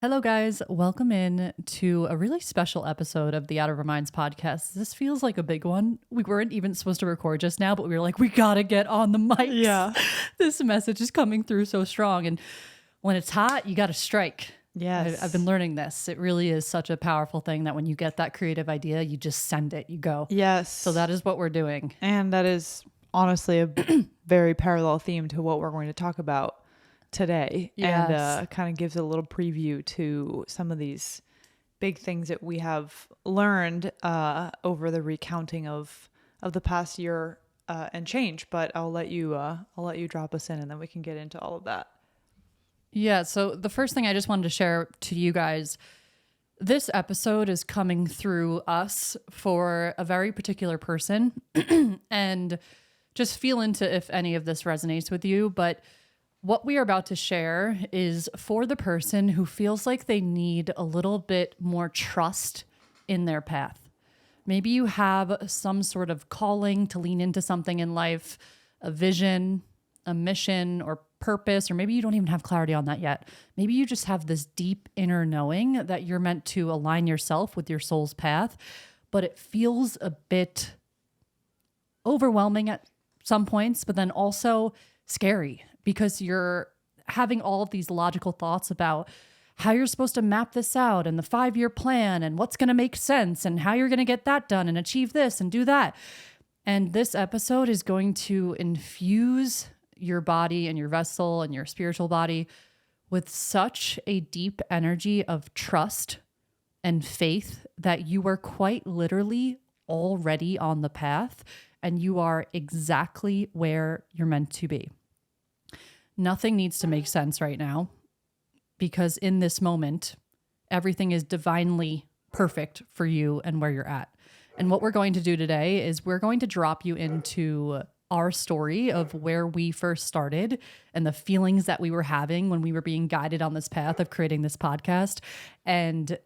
Hello, guys. Welcome in to a really special episode of the Out of Our Minds podcast. This feels like a big one. We weren't even supposed to record just now, but we were like, we got to get on the mics. Yeah. This message is coming through so strong. And when it's hot, you got to strike. Yes. I've been learning this. It really is such a powerful thing that when you get that creative idea, you just send it, you go. Yes. So that is what we're doing. And that is honestly a very parallel theme to what we're going to talk about today. Yes. And kind of gives a little preview to some of these big things that we have learned over the recounting of the past year and change. But I'll let you drop us in, and then we can get into all of that. Yeah. So the first thing I just wanted to share to you guys, this episode is coming through us for a very particular person and just feel into if any of this resonates with you. But what we are about to share is for the person who feels like they need a little bit more trust in their path. Maybe you have some sort of calling to lean into something in life, a vision, a mission, or purpose, or maybe you don't even have clarity on that yet. Maybe you just have this deep inner knowing that you're meant to align yourself with your soul's path, but it feels a bit overwhelming at some points, but then also scary because you're having all of these logical thoughts about how you're supposed to map this out and the 5-year plan and what's going to make sense and how you're going to get that done and achieve this and do that. And this episode is going to infuse your body and your vessel and your spiritual body with such a deep energy of trust and faith that you are quite literally already on the path and you are exactly where you're meant to be. Nothing needs to make sense right now because in this moment, everything is divinely perfect for you and where you're at. And what we're going to do today is we're going to drop you into our story of where we first started and the feelings that we were having when we were being guided on this path of creating this podcast. And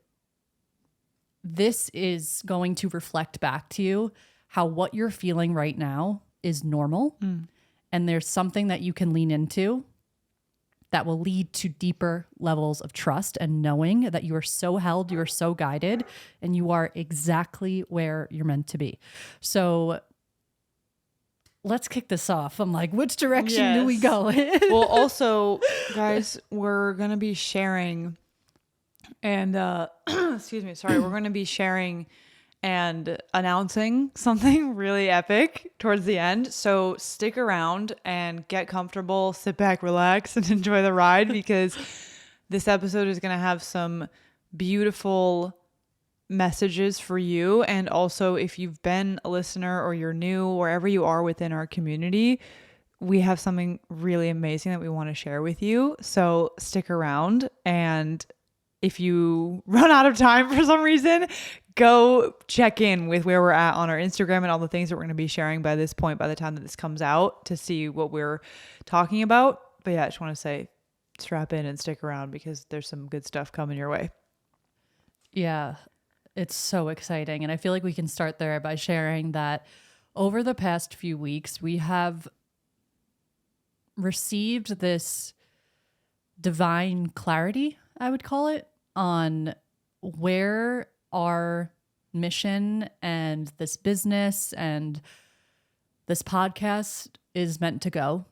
this is going to reflect back to you how what you're feeling right now is normal. And there's something that you can lean into that will lead to deeper levels of trust and knowing that you are so held, you are so guided, and you are exactly where you're meant to be. So let's kick this off. I'm like, which direction do we go? Well, also, guys, we're going to be sharing and, excuse me, sorry, we're going to be sharing and announcing something really epic towards the end. So stick around and get comfortable, sit back, relax, and enjoy the ride because this episode is going to have some beautiful messages for you. And also, if you've been a listener or you're new, wherever you are within our community, we have something really amazing that we want to share with you. So stick around. And if you run out of time for some reason, go check in with where we're at on our Instagram and all the things that we're going to be sharing by this point, by the time that this comes out, to see what we're talking about. But yeah, I just want to say, strap in and stick around because there's some good stuff coming your way. Yeah, it's so exciting. And I feel like we can start there by sharing that over the past few weeks, we have received this divine clarity, I would call it, on where our mission and this business and this podcast is meant to go.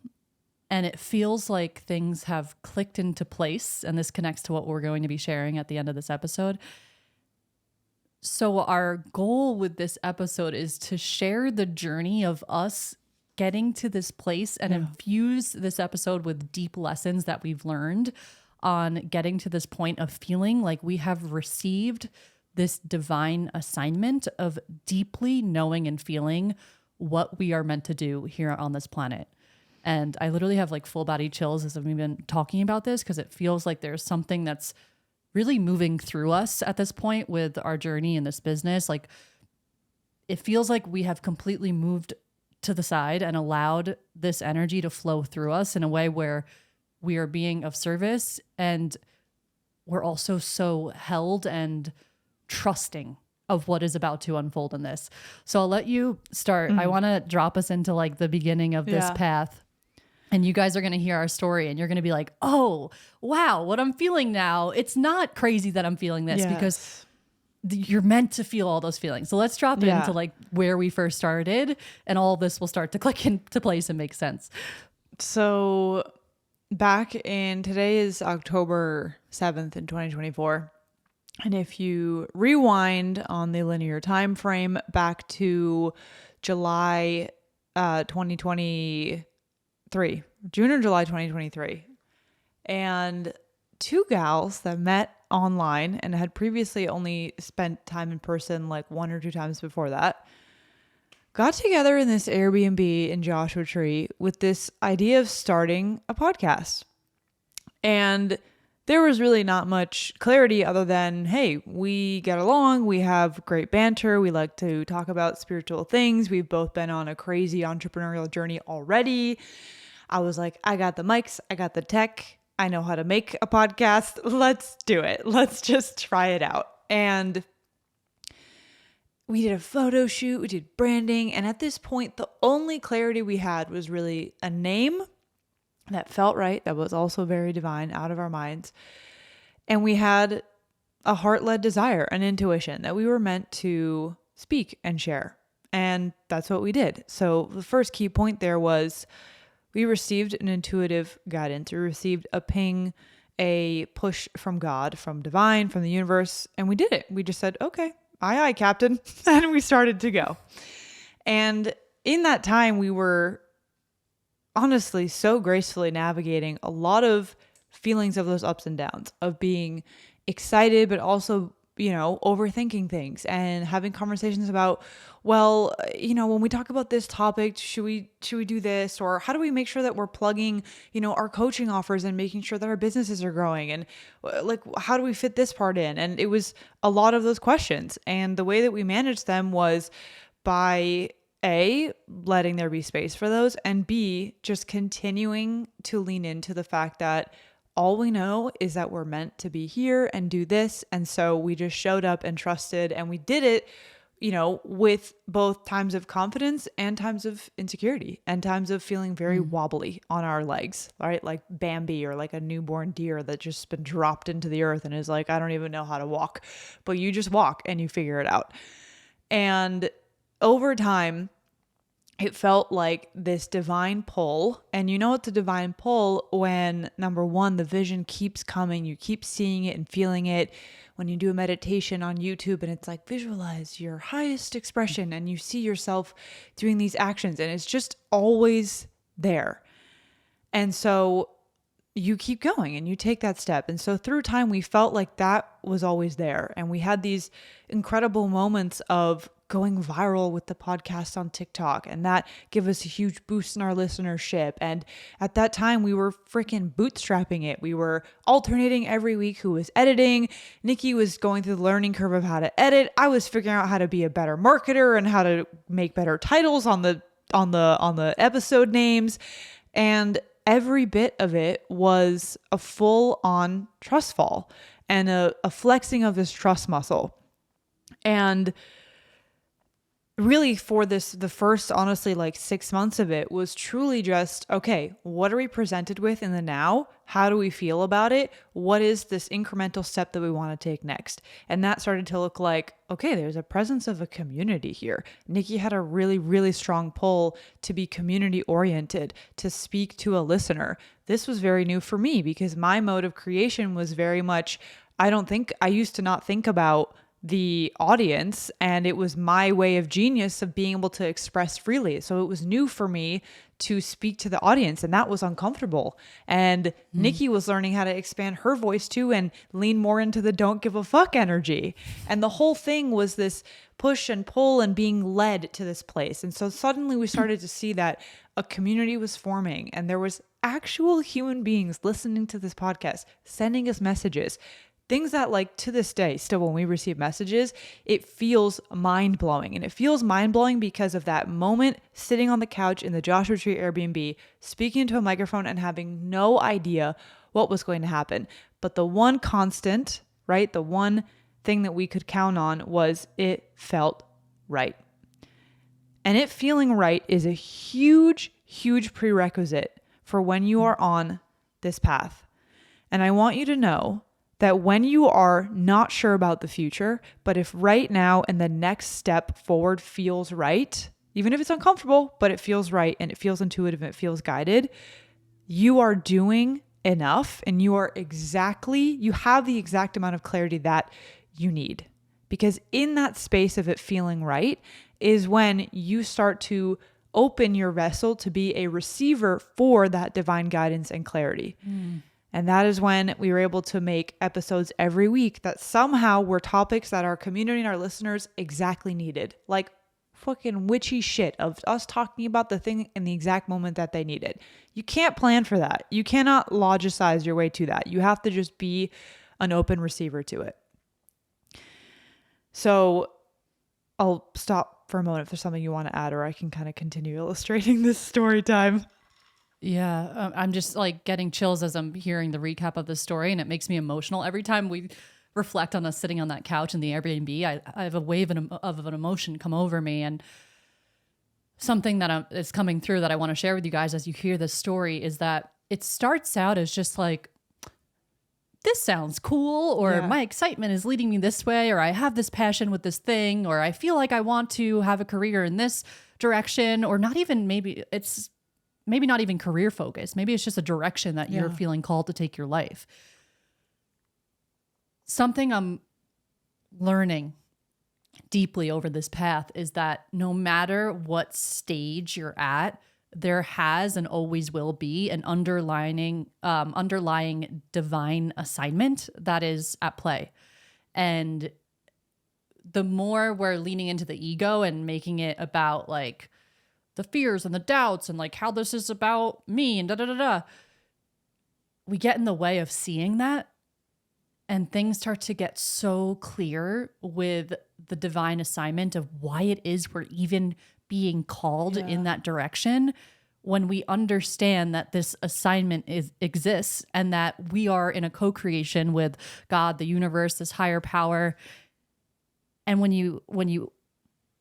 And it feels like things have clicked into place. And this connects to what we're going to be sharing at the end of this episode. So our goal with this episode is to share the journey of us getting to this place and infuse this episode with deep lessons that we've learned on getting to this point of feeling like we have received this divine assignment of deeply knowing and feeling what we are meant to do here on this planet. And I literally have like full body chills as I've been talking about this because it feels like there's something that's really moving through us at this point with our journey in this business. Like it feels like we have completely moved to the side and allowed this energy to flow through us in a way where we are being of service and we're also so held and trusting of what is about to unfold in this. So I'll let you start. I want to drop us into like the beginning of this path And you guys are going to hear our story and you're going to be like, oh, wow, what I'm feeling now. It's not crazy that I'm feeling this because you're meant to feel all those feelings. So let's drop into like where we first started and all this will start to click into place and make sense. So today is October 7th in 2024. And if you rewind on the linear time frame back to July 2023, June or July 2023, and two gals that met online and had previously only spent time in person like one or two times before that, got together in this Airbnb in Joshua Tree with this idea of starting a podcast. And there was really not much clarity other than, hey, we get along, we have great banter, we like to talk about spiritual things, we've both been on a crazy entrepreneurial journey already. I was like, I got the mics, I got the tech, I know how to make a podcast, let's do it. Let's just try it out. And we did a photo shoot, we did branding, and at this point, the only clarity we had was really a name that felt right, that was also very divine, out of our minds. And we had a heart-led desire, an intuition that we were meant to speak and share. And that's what we did. So the first key point there was we received an intuitive guidance. We received a ping, a push from God, from divine, from the universe, and we did it. We just said, okay, aye, Captain. And we started to go. And in that time, we were honestly so gracefully navigating a lot of feelings of those ups and downs, of being excited, but also, overthinking things and having conversations about, well, when we talk about this topic, should we do this? Or how do we make sure that we're plugging, our coaching offers and making sure that our businesses are growing? And like, how do we fit this part in? And it was a lot of those questions. And the way that we managed them was by A, letting there be space for those, and B, just continuing to lean into the fact that all we know is that we're meant to be here and do this. And so we just showed up and trusted, and we did it, with both times of confidence and times of insecurity and times of feeling very wobbly on our legs, right? Like Bambi or like a newborn deer that just been dropped into the earth and is like, I don't even know how to walk, but you just walk and you figure it out. And over time, it felt like this divine pull. And it's a divine pull when, number one, the vision keeps coming. You keep seeing it and feeling it. When you do a meditation on YouTube and it's like, visualize your highest expression, and you see yourself doing these actions, and it's just always there. And so you keep going and you take that step. And so through time, we felt like that was always there. And we had these incredible moments of going viral with the podcast on TikTok, and that gave us a huge boost in our listenership. And at that time, we were freaking bootstrapping it. We were alternating every week who was editing. Nikki was going through the learning curve of how to edit. I was figuring out how to be a better marketer and how to make better titles on the episode names. And every bit of it was a full-on trust fall and a flexing of this trust muscle. And really for the first, honestly, like 6 months of it was truly just, okay, what are we presented with in the now? How do we feel about it? What is this incremental step that we want to take next? And that started to look like, okay, there's a presence of a community here. Nikki had a really, really strong pull to be community oriented, to speak to a listener. This was very new for me because my mode of creation was very much, I used to not think about the audience, and it was my way of genius of being able to express freely. So it was new for me to speak to the audience, and that was uncomfortable. And Nikki was learning how to expand her voice too and lean more into the don't give a fuck energy. And the whole thing was this push and pull and being led to this place. And so suddenly we started to see that a community was forming, and there was actual human beings listening to this podcast, sending us messages. Things that, like, to this day, still when we receive messages, it feels mind-blowing. And it feels mind-blowing because of that moment sitting on the couch in the Joshua Tree Airbnb, speaking into a microphone and having no idea what was going to happen. But the one constant, right, the one thing that we could count on was it felt right. And it feeling right is a huge, huge prerequisite for when you are on this path. And I want you to know that when you are not sure about the future, but if right now and the next step forward feels right, even if it's uncomfortable, but it feels right and it feels intuitive and it feels guided, you are doing enough and you have the exact amount of clarity that you need. Because in that space of it feeling right is when you start to open your vessel to be a receiver for that divine guidance and clarity. And that is when we were able to make episodes every week that somehow were topics that our community and our listeners exactly needed. Like fucking witchy shit of us talking about the thing in the exact moment that they needed. You can't plan for that. You cannot logicize your way to that. You have to just be an open receiver to it. So I'll stop for a moment if there's something you want to add, or I can kind of continue illustrating this story time. Yeah, I'm just like getting chills as I'm hearing the recap of the story, and it makes me emotional. Every time we reflect on us sitting on that couch in the Airbnb, I have a wave of an emotion come over me, and something that is coming through that I want to share with you guys as you hear this story is that it starts out as just like, this sounds cool, or my excitement is leading me this way, or I have this passion with this thing, or I feel like I want to have a career in this direction, or not even maybe not even career focused. Maybe it's just a direction that you're feeling called to take your life. Something I'm learning deeply over this path is that no matter what stage you're at, there has and always will be an underlying divine assignment that is at play. And the more we're leaning into the ego and making it about like the fears and the doubts and like how this is about me and we get in the way of seeing that, and things start to get so clear with the divine assignment of why it is we're even being called in that direction, when we understand that this assignment exists and that we are in a co-creation with God, the universe, this higher power. And when you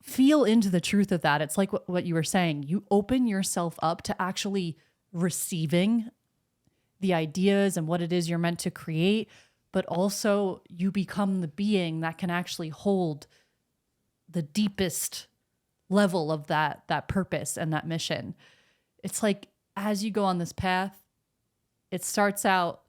feel into the truth of that, it's like what you were saying. You open yourself up to actually receiving the ideas and what it is you're meant to create, but also you become the being that can actually hold the deepest level of that purpose and that mission. It's like as you go on this path, it starts out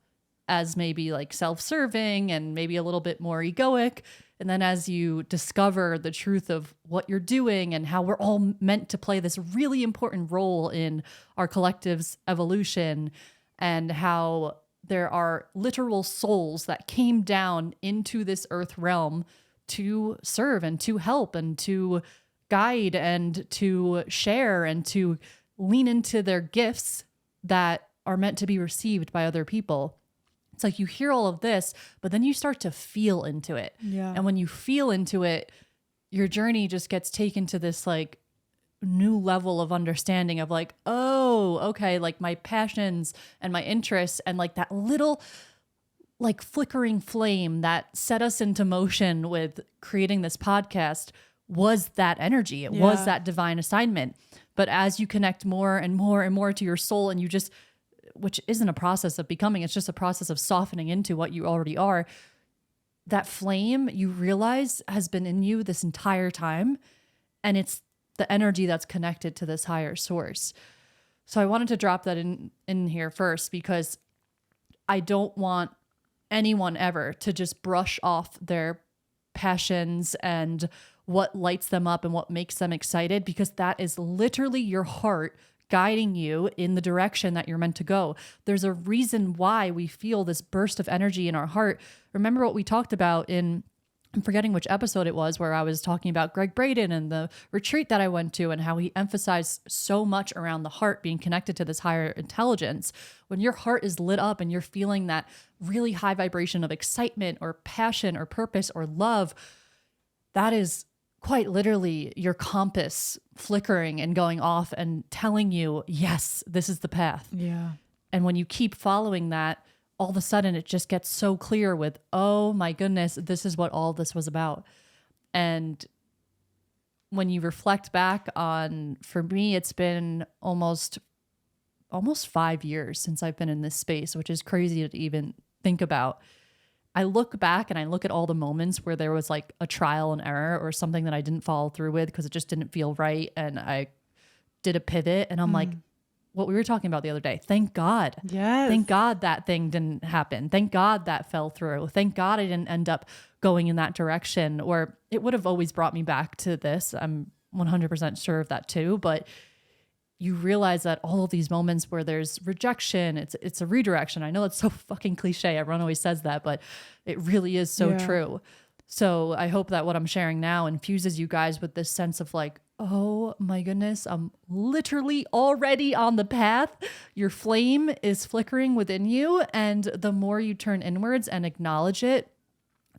as maybe like self-serving and maybe a little bit more egoic. And then as you discover the truth of what you're doing and how we're all meant to play this really important role in our collective's evolution, and how there are literal souls that came down into this earth realm to serve and to help and to guide and to share and to lean into their gifts that are meant to be received by other people. It's like you hear all of this, but then you start to feel into it. Yeah. And when you feel into it, your journey just gets taken to this like new level of understanding of like, oh, okay, like my passions and my interests and like that little like flickering flame that set us into motion with creating this podcast was that energy. It was that divine assignment. But as you connect more and more and more to your soul, and you just, which isn't a process of becoming, it's just a process of softening into what you already are, that flame you realize has been in you this entire time. And it's the energy that's connected to this higher source. So I wanted to drop that in here first, because I don't want anyone ever to just brush off their passions and what lights them up and what makes them excited, because that is literally your heart guiding you in the direction that you're meant to go. There's a reason why we feel this burst of energy in our heart. Remember what we talked about I'm forgetting which episode it was, where I was talking about Greg Braden and the retreat that I went to and how he emphasized so much around the heart being connected to this higher intelligence. When your heart is lit up and you're feeling that really high vibration of excitement or passion or purpose or love, that is quite literally your compass flickering and going off and telling you, yes, this is the path. Yeah. And when you keep following that, all of a sudden it just gets so clear with, oh my goodness, this is what all this was about. And when you reflect back on, for me, it's been almost almost 5 years since I've been in this space, which is crazy to even think about. I look back and I look at all the moments where there was like a trial and error or something that I didn't follow through with because it just didn't feel right. And I did a pivot and I'm like, what we were talking about the other day. Thank God. Yes. Thank God that thing didn't happen. Thank God that fell through. Thank God I didn't end up going in that direction, or it would have always brought me back to this. I'm 100% sure of that too. But you realize that all of these moments where there's rejection, it's a redirection. I know it's so fucking cliche. Everyone always says that, but it really is so true. So I hope that what I'm sharing now infuses you guys with this sense of like, oh my goodness, I'm literally already on the path. Your flame is flickering within you. And the more you turn inwards and acknowledge it,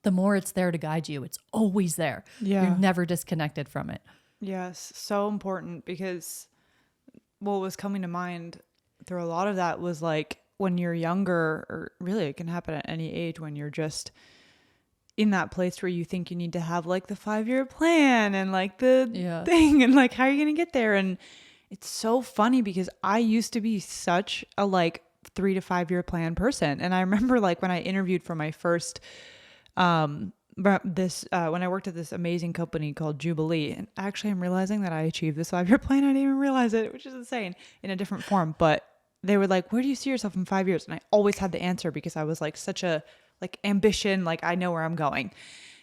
the more it's there to guide you. It's always there. Yeah. You're never disconnected from it. Yes. So important, because what was coming to mind through a lot of that was like when you're younger, or really it can happen at any age, when you're just in that place where you think you need to have like the 5-year plan and like the thing and like how are you going to get there. And it's so funny because I used to be such a like 3 to 5 year plan person. And I remember like when I interviewed for my first, when I worked at this amazing company called Jubilee, and actually I'm realizing that I achieved this 5-year plan. I didn't even realize it, which is insane, in a different form. But they were like, where do you see yourself in 5 years? And I always had the answer because I was like such a like ambition, like I know where I'm going.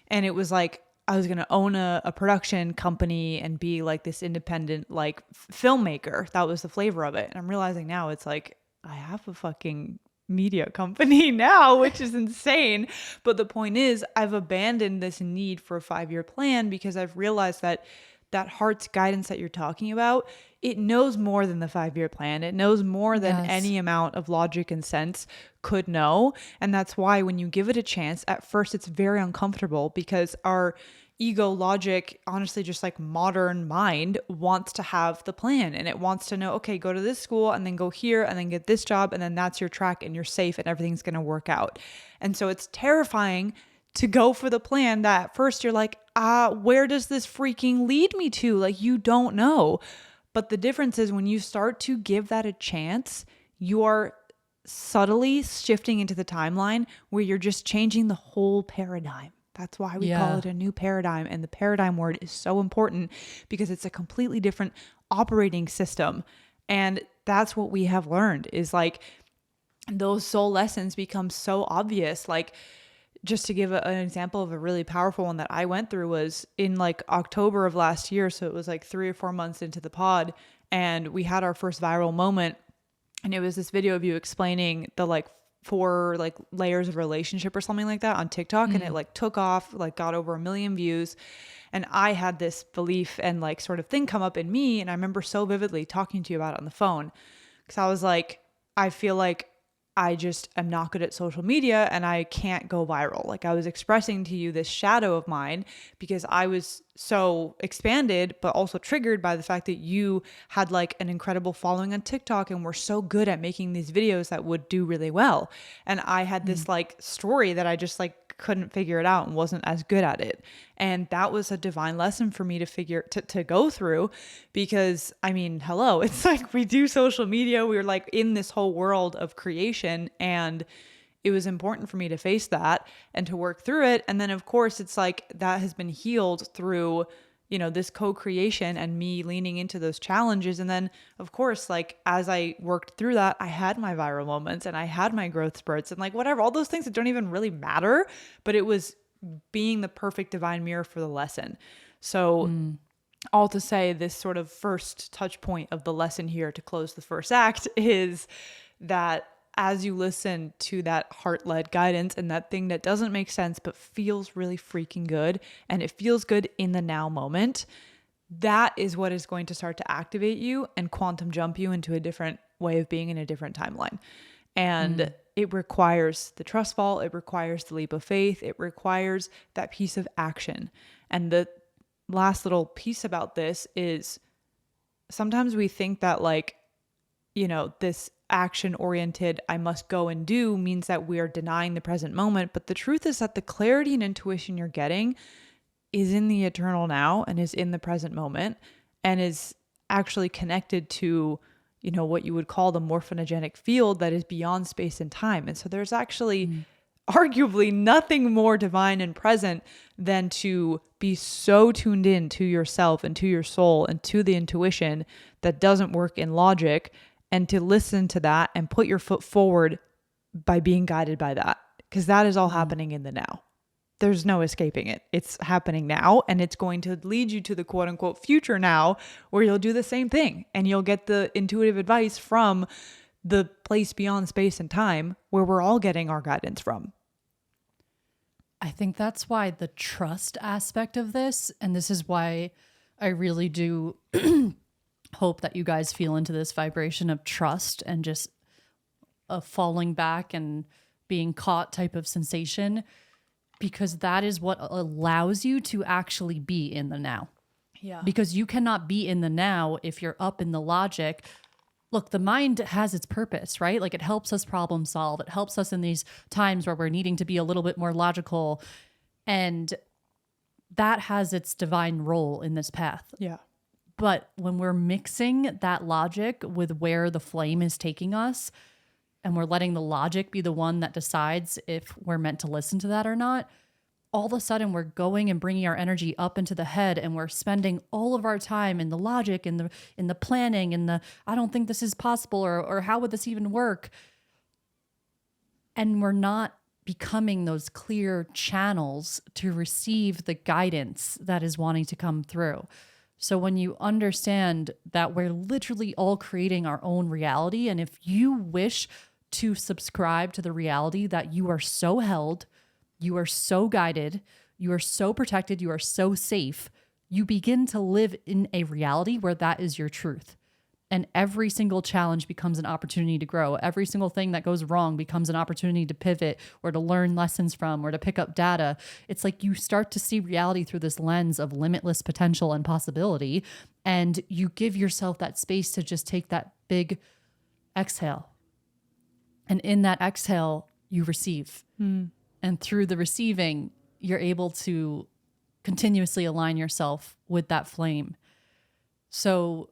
And it was like, I was going to own a production company and be like this independent, like filmmaker. That was the flavor of it. And I'm realizing now it's like, I have a fucking media company now, which is insane. But the point is, I've abandoned this need for a 5-year plan because I've realized that that heart's guidance that you're talking about, it knows more than the 5-year plan. It knows more than any amount of logic and sense could know. And that's why when you give it a chance, at first it's very uncomfortable because our ego, logic, honestly, just like modern mind wants to have the plan, and it wants to know, okay, go to this school and then go here and then get this job. And then that's your track and you're safe and everything's going to work out. And so it's terrifying to go for the plan that at first you're like, where does this freaking lead me to? Like, you don't know. But the difference is when you start to give that a chance, you are subtly shifting into the timeline where you're just changing the whole paradigm. That's why we call it a new paradigm. And the paradigm word is so important because it's a completely different operating system. And that's what we have learned is like those soul lessons become so obvious. Like, just to give an example of a really powerful one that I went through was in like October of last year. So it was like 3 or 4 months into the pod, and we had our first viral moment. And it was this video of you explaining the like 4 like layers of relationship or something like that on TikTok. And it like took off, like got over 1 million views. And I had this belief and like sort of thing come up in me. And I remember so vividly talking to you about it on the phone, because I was like, I feel like I just am not good at social media and I can't go viral. Like, I was expressing to you this shadow of mine because I was so expanded, but also triggered by the fact that you had like an incredible following on TikTok and were so good at making these videos that would do really well. And I had this like story that I just like couldn't figure it out and wasn't as good at it. And that was a divine lesson for me to go through, because I mean, hello, it's like we do social media. We're like in this whole world of creation, and it was important for me to face that and to work through it. And then of course it's like that has been healed through, you know, this co-creation and me leaning into those challenges. And then of course, like as I worked through that, I had my viral moments and I had my growth spurts and like whatever, all those things that don't even really matter, but it was being the perfect divine mirror for the lesson. So all to say, this sort of first touch point of the lesson here to close the first act is that as you listen to that heart-led guidance and that thing that doesn't make sense but feels really freaking good, and it feels good in the now moment, that is what is going to start to activate you and quantum jump you into a different way of being in a different timeline. And it requires the trust fall, it requires the leap of faith, it requires that piece of action. And the last little piece about this is sometimes we think that like, you know, this action oriented, I must go and do means that we are denying the present moment. But the truth is that the clarity and intuition you're getting is in the eternal now and is in the present moment and is actually connected to what you would call the morphogenetic field that is beyond space and time. And so there's actually arguably nothing more divine and present than to be so tuned in to yourself and to your soul and to the intuition that doesn't work in logic, and to listen to that and put your foot forward by being guided by that, because that is all happening in the now. There's no escaping it. It's happening now, and it's going to lead you to the quote unquote future now, where you'll do the same thing and you'll get the intuitive advice from the place beyond space and time where we're all getting our guidance from. I think that's why the trust aspect of this, and this is why I really do hope that you guys feel into this vibration of trust and just a falling back and being caught type of sensation, because that is what allows you to actually be in the now. Yeah. Because you cannot be in the now if you're up in the logic. Look, the mind has its purpose, right? Like, it helps us problem solve. It helps us in these times where we're needing to be a little bit more logical. And that has its divine role in this path. Yeah. But when we're mixing that logic with where the flame is taking us, and we're letting the logic be the one that decides if we're meant to listen to that or not, all of a sudden we're going and bringing our energy up into the head, and we're spending all of our time in the logic, in the planning, in the I don't think this is possible, or how would this even work? And we're not becoming those clear channels to receive the guidance that is wanting to come through. So when you understand that we're literally all creating our own reality, and if you wish to subscribe to the reality that you are so held, you are so guided, you are so protected, you are so safe, you begin to live in a reality where that is your truth. And every single challenge becomes an opportunity to grow. Every single thing that goes wrong becomes an opportunity to pivot or to learn lessons from or to pick up data. It's like you start to see reality through this lens of limitless potential and possibility. And you give yourself that space to just take that big exhale. And in that exhale, you receive. And through the receiving, you're able to continuously align yourself with that flame. So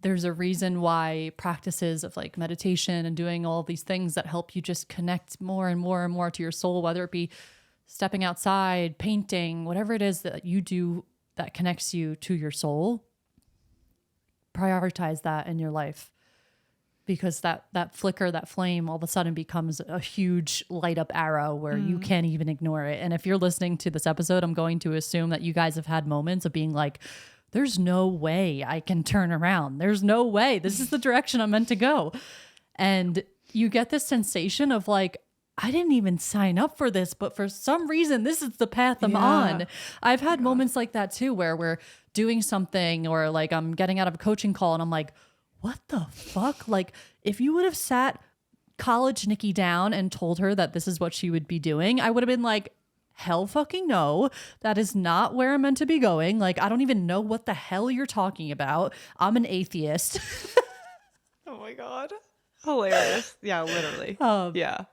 there's a reason why practices of like meditation and doing all these things that help you just connect more and more and more to your soul, whether it be stepping outside, painting, whatever it is that you do that connects you to your soul, prioritize that in your life. Because that flicker, that flame, all of a sudden becomes a huge light up arrow where you can't even ignore it. And if you're listening to this episode, I'm going to assume that you guys have had moments of being like, there's no way I can turn around. There's no way. This is the direction I'm meant to go. And you get this sensation of like, I didn't even sign up for this, but for some reason, this is the path I'm on. I've had moments like that too, where we're doing something, or like I'm getting out of a coaching call and I'm like, what the fuck? Like, if you would have sat college Nikki down and told her that this is what she would be doing, I would have been like, hell fucking no. That is not where I'm meant to be going. Like, I don't even know what the hell you're talking about. I'm an atheist. Oh my God. Hilarious. Yeah, literally. Yeah.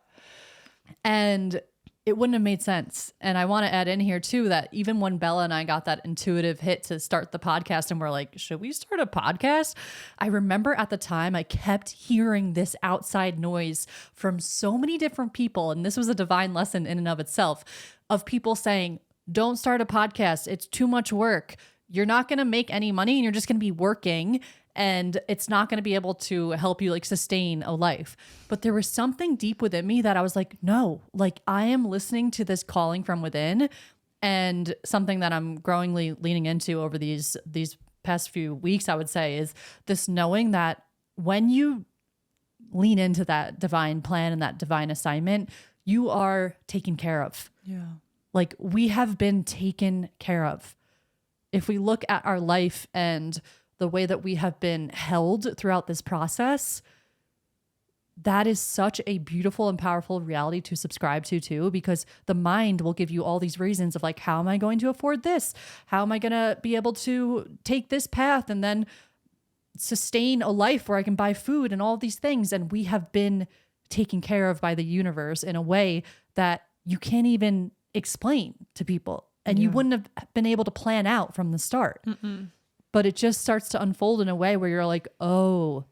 And it wouldn't have made sense. And I want to add in here too, that even when Bella and I got that intuitive hit to start the podcast and we're like, should we start a podcast? I remember at the time I kept hearing this outside noise from so many different people. And this was a divine lesson in and of itself, of people saying, don't start a podcast. It's too much work. You're not going to make any money and you're just going to be working. And it's not going to be able to help you like sustain a life. But there was something deep within me that I was like, no, like I am listening to this calling from within, and something that I'm growingly leaning into over these past few weeks, I would say, is this knowing that when you lean into that divine plan and that divine assignment, you are taken care of. Yeah. Like, we have been taken care of. If we look at our life and the way that we have been held throughout this process, that is such a beautiful and powerful reality to subscribe to too, because the mind will give you all these reasons of like, how am I going to afford this? How am I going to be able to take this path and then sustain a life where I can buy food and all these things? And we have been taken care of by the universe in a way that you can't even explain to people. And you wouldn't have been able to plan out from the start. but it just starts to unfold in a way where you're like, oh,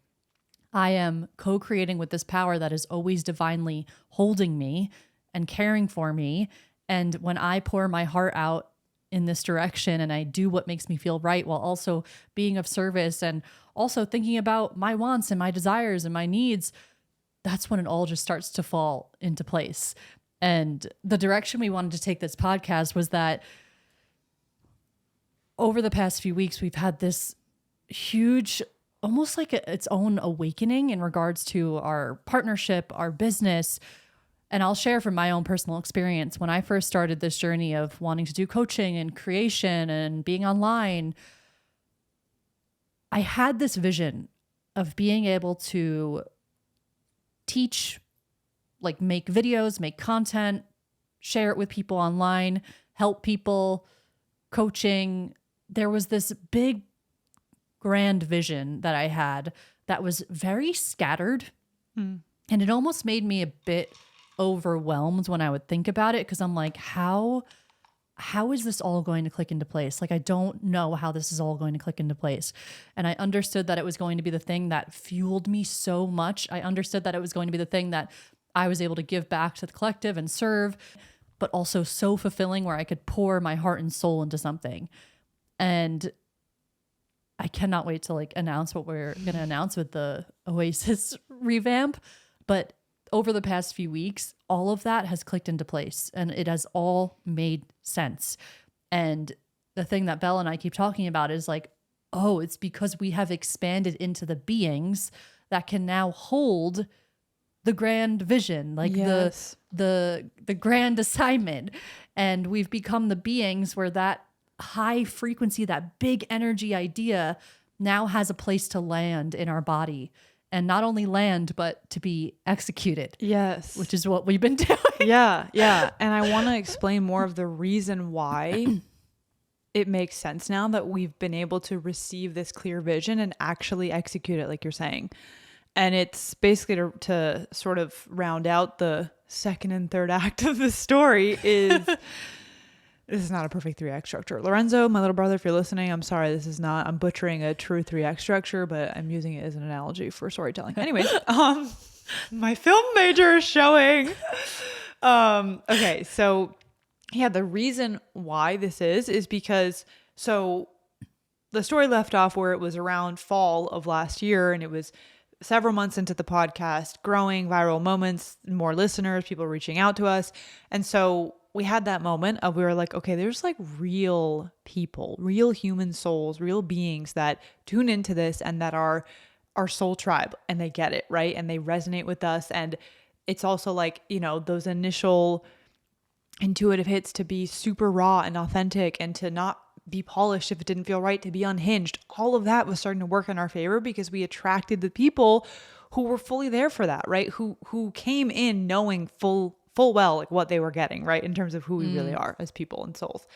I am co-creating with this power that is always divinely holding me and caring for me. And when I pour my heart out in this direction and I do what makes me feel right while also being of service and also thinking about my wants and my desires and my needs, that's when it all just starts to fall into place. And the direction we wanted to take this podcast was that over the past few weeks, we've had this huge, almost like its own awakening in regards to our partnership, our business. And I'll share from my own personal experience. When I first started this journey of wanting to do coaching and creation and being online, I had this vision of being able to teach, like make videos, make content, share it with people online, help people, coaching. There was this big, grand vision that I had that was very scattered. And it almost made me a bit overwhelmed when I would think about it, because I'm like, how is this all going to click into place? Like, I don't know how this is all going to click into place. And I understood that it was going to be the thing that fueled me so much. I understood that it was going to be the thing that I was able to give back to the collective and serve, but also so fulfilling where I could pour my heart and soul into something. And I cannot wait to like announce what we're going to announce with the Oasis revamp. But over the past few weeks, all of that has clicked into place and it has all made sense. And the thing that Belle and I keep talking about is like, oh, it's because we have expanded into the beings that can now hold the grand vision, like Yes. the grand assignment. And we've become the beings where that high frequency, that big energy idea now has a place to land in our body. And not only land, but to be executed. Yes. Which is what we've been doing. Yeah. And I want to explain more of the reason why it makes sense now that we've been able to receive this clear vision and actually execute it, like you're saying. And it's basically to sort of round out the second and third act of the story is... This is not a perfect 3-act structure. Lorenzo, my little brother, if you're listening, I'm sorry. I'm butchering a true 3-act structure, but I'm using it as an analogy for storytelling. Anyways, my film major is showing. Okay. So yeah, the reason why this is because, so the story left off where it was around fall of last year and it was several months into the podcast, growing, viral moments, more listeners, people reaching out to us. And so we had that moment of, we were like, okay, there's like real people, real human souls, real beings that tune into this and that are our soul tribe and they get it, right? And they resonate with us. And it's also like, you know, those initial intuitive hits to be super raw and authentic and to not be polished if it didn't feel right, to be unhinged. All of that was starting to work in our favor because we attracted the people who were fully there for that, right? Who came in knowing full well like what they were getting, right, in terms of who we really are as people and souls.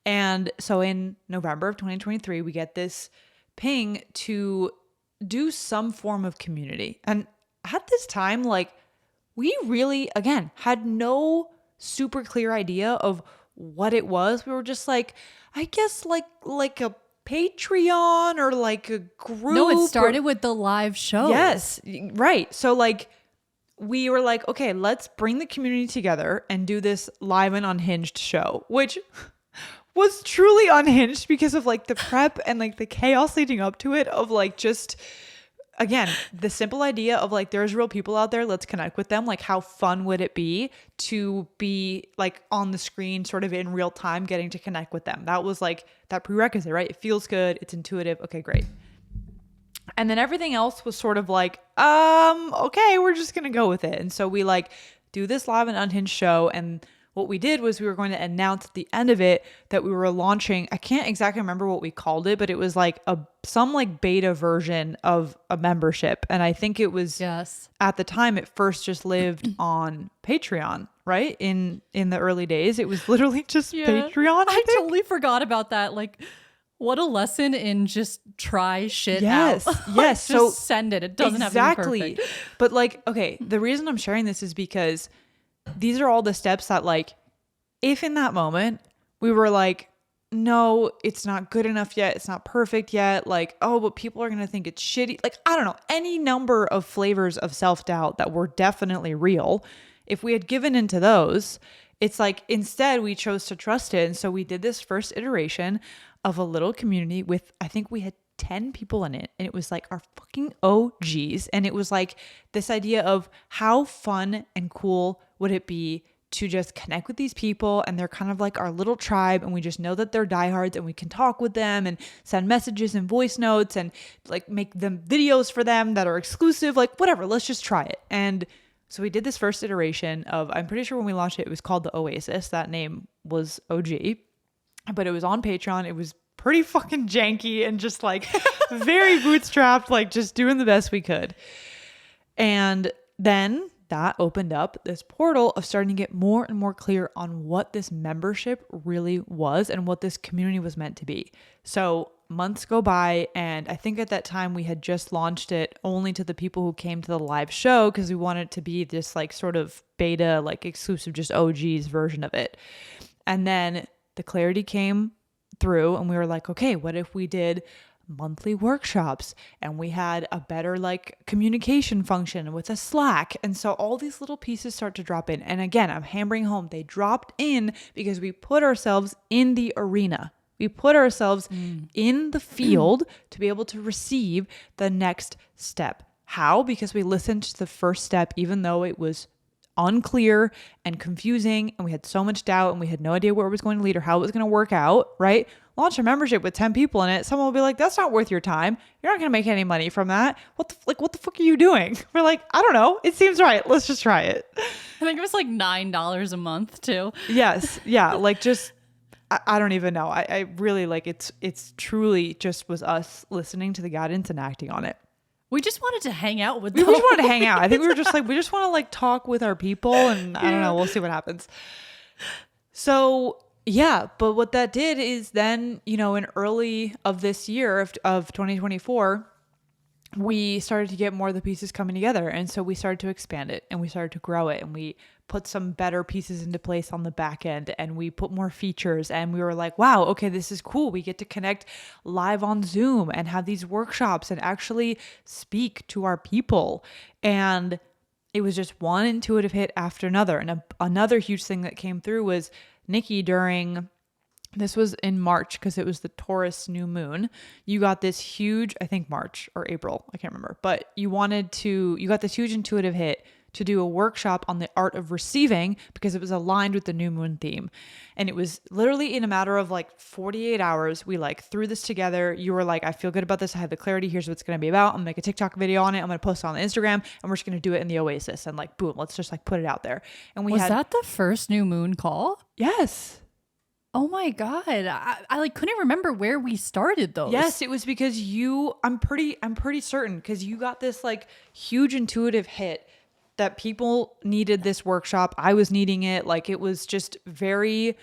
And so in November of 2023, we get this ping to do some form of community. And at this time, like, we really, again, had no super clear idea of what it was. We were just like, I guess like a Patreon or like a group. No, it started with the live show. Yes, right. So like, we were like, okay, let's bring the community together and do this live and unhinged show, which was truly unhinged because of like the prep and like the chaos leading up to it, of like, just, again, the simple idea of like, there's real people out there, let's connect with them. Like, how fun would it be to be like on the screen sort of in real time, getting to connect with them? That was like that prerequisite, right? It feels good. It's intuitive. Okay, great. And then everything else was sort of like, okay, we're just going to go with it. And so we like do this live and unhinged show. And what we did was we were going to announce at the end of it that we were launching, I can't exactly remember what we called it, but it was like some like beta version of a membership. And I think it was, yes, at the time, it first just lived on Patreon, right? In the early days, it was literally just Patreon. I totally forgot about that. Like, what a lesson in just try shit out. Yes. Just so send it. It doesn't have to be perfect. But like, okay, the reason I'm sharing this is because these are all the steps that, like, if in that moment we were like, no, it's not good enough yet. It's not perfect yet. Like, oh, but people are going to think it's shitty. Like, I don't know, any number of flavors of self-doubt that were definitely real. If we had given into those, it's like instead we chose to trust it. And so we did this first iteration of a little community with, I think we had 10 people in it, and it was like our fucking OGs. And it was like this idea of how fun and cool would it be to just connect with these people, and they're kind of like our little tribe, and we just know that they're diehards, and we can talk with them and send messages and voice notes and like make them videos for them that are exclusive, like whatever, let's just try it. And so we did this first iteration of, I'm pretty sure when we launched it was called the Oasis. That name was OG, but it was on Patreon. It was pretty fucking janky and just like very bootstrapped, like just doing the best we could. And then that opened up this portal of starting to get more and more clear on what this membership really was and what this community was meant to be. So months go by, and I think at that time we had just launched it only to the people who came to the live show, because we wanted it to be this like sort of beta, like exclusive, just OG's version of it. And then the clarity came through, and we were like, okay, what if we did monthly workshops, and we had a better like communication function with a Slack? And so all these little pieces start to drop in. And again, I'm hammering home, they dropped in because we put ourselves in the arena. We put ourselves in the field to be able to receive the next step. How? Because we listened to the first step, even though it was unclear and confusing, and we had so much doubt, and we had no idea where it was going to lead or how it was going to work out, right? Launch a membership with 10 people in it. Someone will be like, that's not worth your time. You're not going to make any money from that. What the fuck are you doing? We're like, I don't know. It seems right. Let's just try it. I think it was like $9 a month too. Yes. Yeah. Like just, I don't even know. I really like it's truly just was us listening to the guidance and acting on it. We just wanted to hang out with them. We just wanted to hang out. I think we were just like, we just want to like talk with our people, and I don't know. We'll see what happens. So yeah, but what that did is then, you know, in early of this year of 2024, we started to get more of the pieces coming together. And so we started to expand it, and we started to grow it, and we put some better pieces into place on the back end, and we put more features, and we were like, wow, okay, this is cool. We get to connect live on Zoom and have these workshops and actually speak to our people. And it was just one intuitive hit after another. And another huge thing that came through was Nikki, this was in March, because it was the Taurus new moon. You got this huge, I think March or April, I can't remember, but you got this huge intuitive hit to do a workshop on the art of receiving, because it was aligned with the new moon theme. And it was literally in a matter of like 48 hours, we like threw this together. You were like, I feel good about this. I have the clarity. Here's what it's going to be about. I'm gonna make a TikTok video on it. I'm going to post it on Instagram, and we're just going to do it in the Oasis. And like, boom, let's just like put it out there. And was that the first new moon call? Yes. Oh my God. I like couldn't remember where we started those. Yes, it was because I'm pretty certain, because you got this like huge intuitive hit that people needed this workshop. I was needing it. Like it was just very,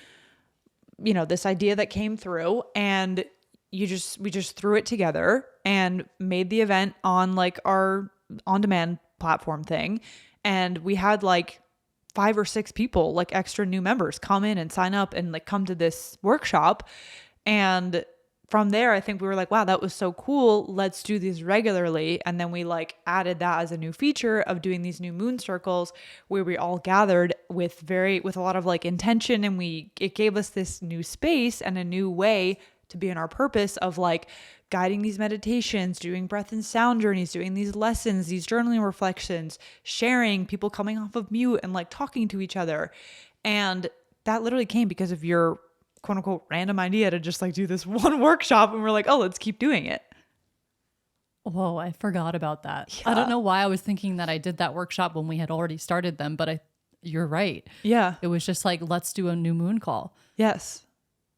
you know, this idea that came through, and we just threw it together and made the event on like our on-demand platform thing. And we had like 5 or 6 people, like extra new members, come in and sign up and like come to this workshop. And from there, I think we were like, wow, that was so cool. Let's do these regularly. And then we like added that as a new feature of doing these new moon circles, where we all gathered with a lot of like intention. And it gave us this new space and a new way to be in our purpose of like guiding these meditations, doing breath and sound journeys, doing these lessons, these journaling reflections, sharing, people coming off of mute and like talking to each other. And that literally came because of your quote unquote random idea to just like do this one workshop, and we're like, oh, let's keep doing it. Whoa, I forgot about that. Yeah. I don't know why I was thinking that I did that workshop when we had already started them, but you're right. Yeah. It was just like, let's do a new moon call. Yes.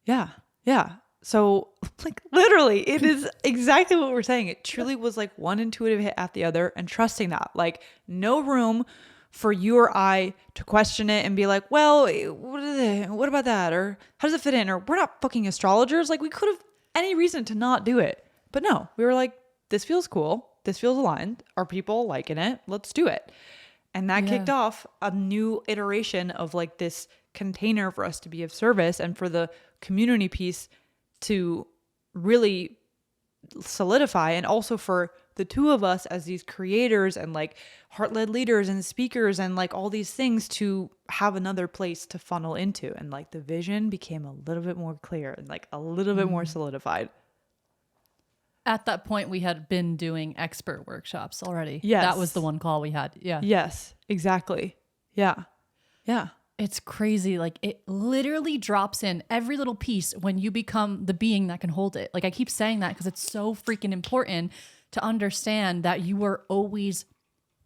Yeah. Yeah. So like literally it is exactly what we're saying. It truly was like one intuitive hit after the other, and trusting that, like no room for you or I to question it and be like, well, what about that? Or how does it fit in? Or we're not fucking astrologers. Like we could have any reason to not do it. But no, we were like, this feels cool. This feels aligned. Are people liking it? Let's do it. And that kicked off a new iteration of like this container for us to be of service and for the community piece to really solidify, and also for the two of us as these creators and like heart-led leaders and speakers and like all these things to have another place to funnel into. And like the vision became a little bit more clear and like a little bit more solidified. At that point, we had been doing expert workshops already. Yes. That was the one call we had. Yeah. Yes, exactly. Yeah. Yeah. It's crazy. Like it literally drops in every little piece when you become the being that can hold it. Like I keep saying that because it's so freaking important to understand that you are always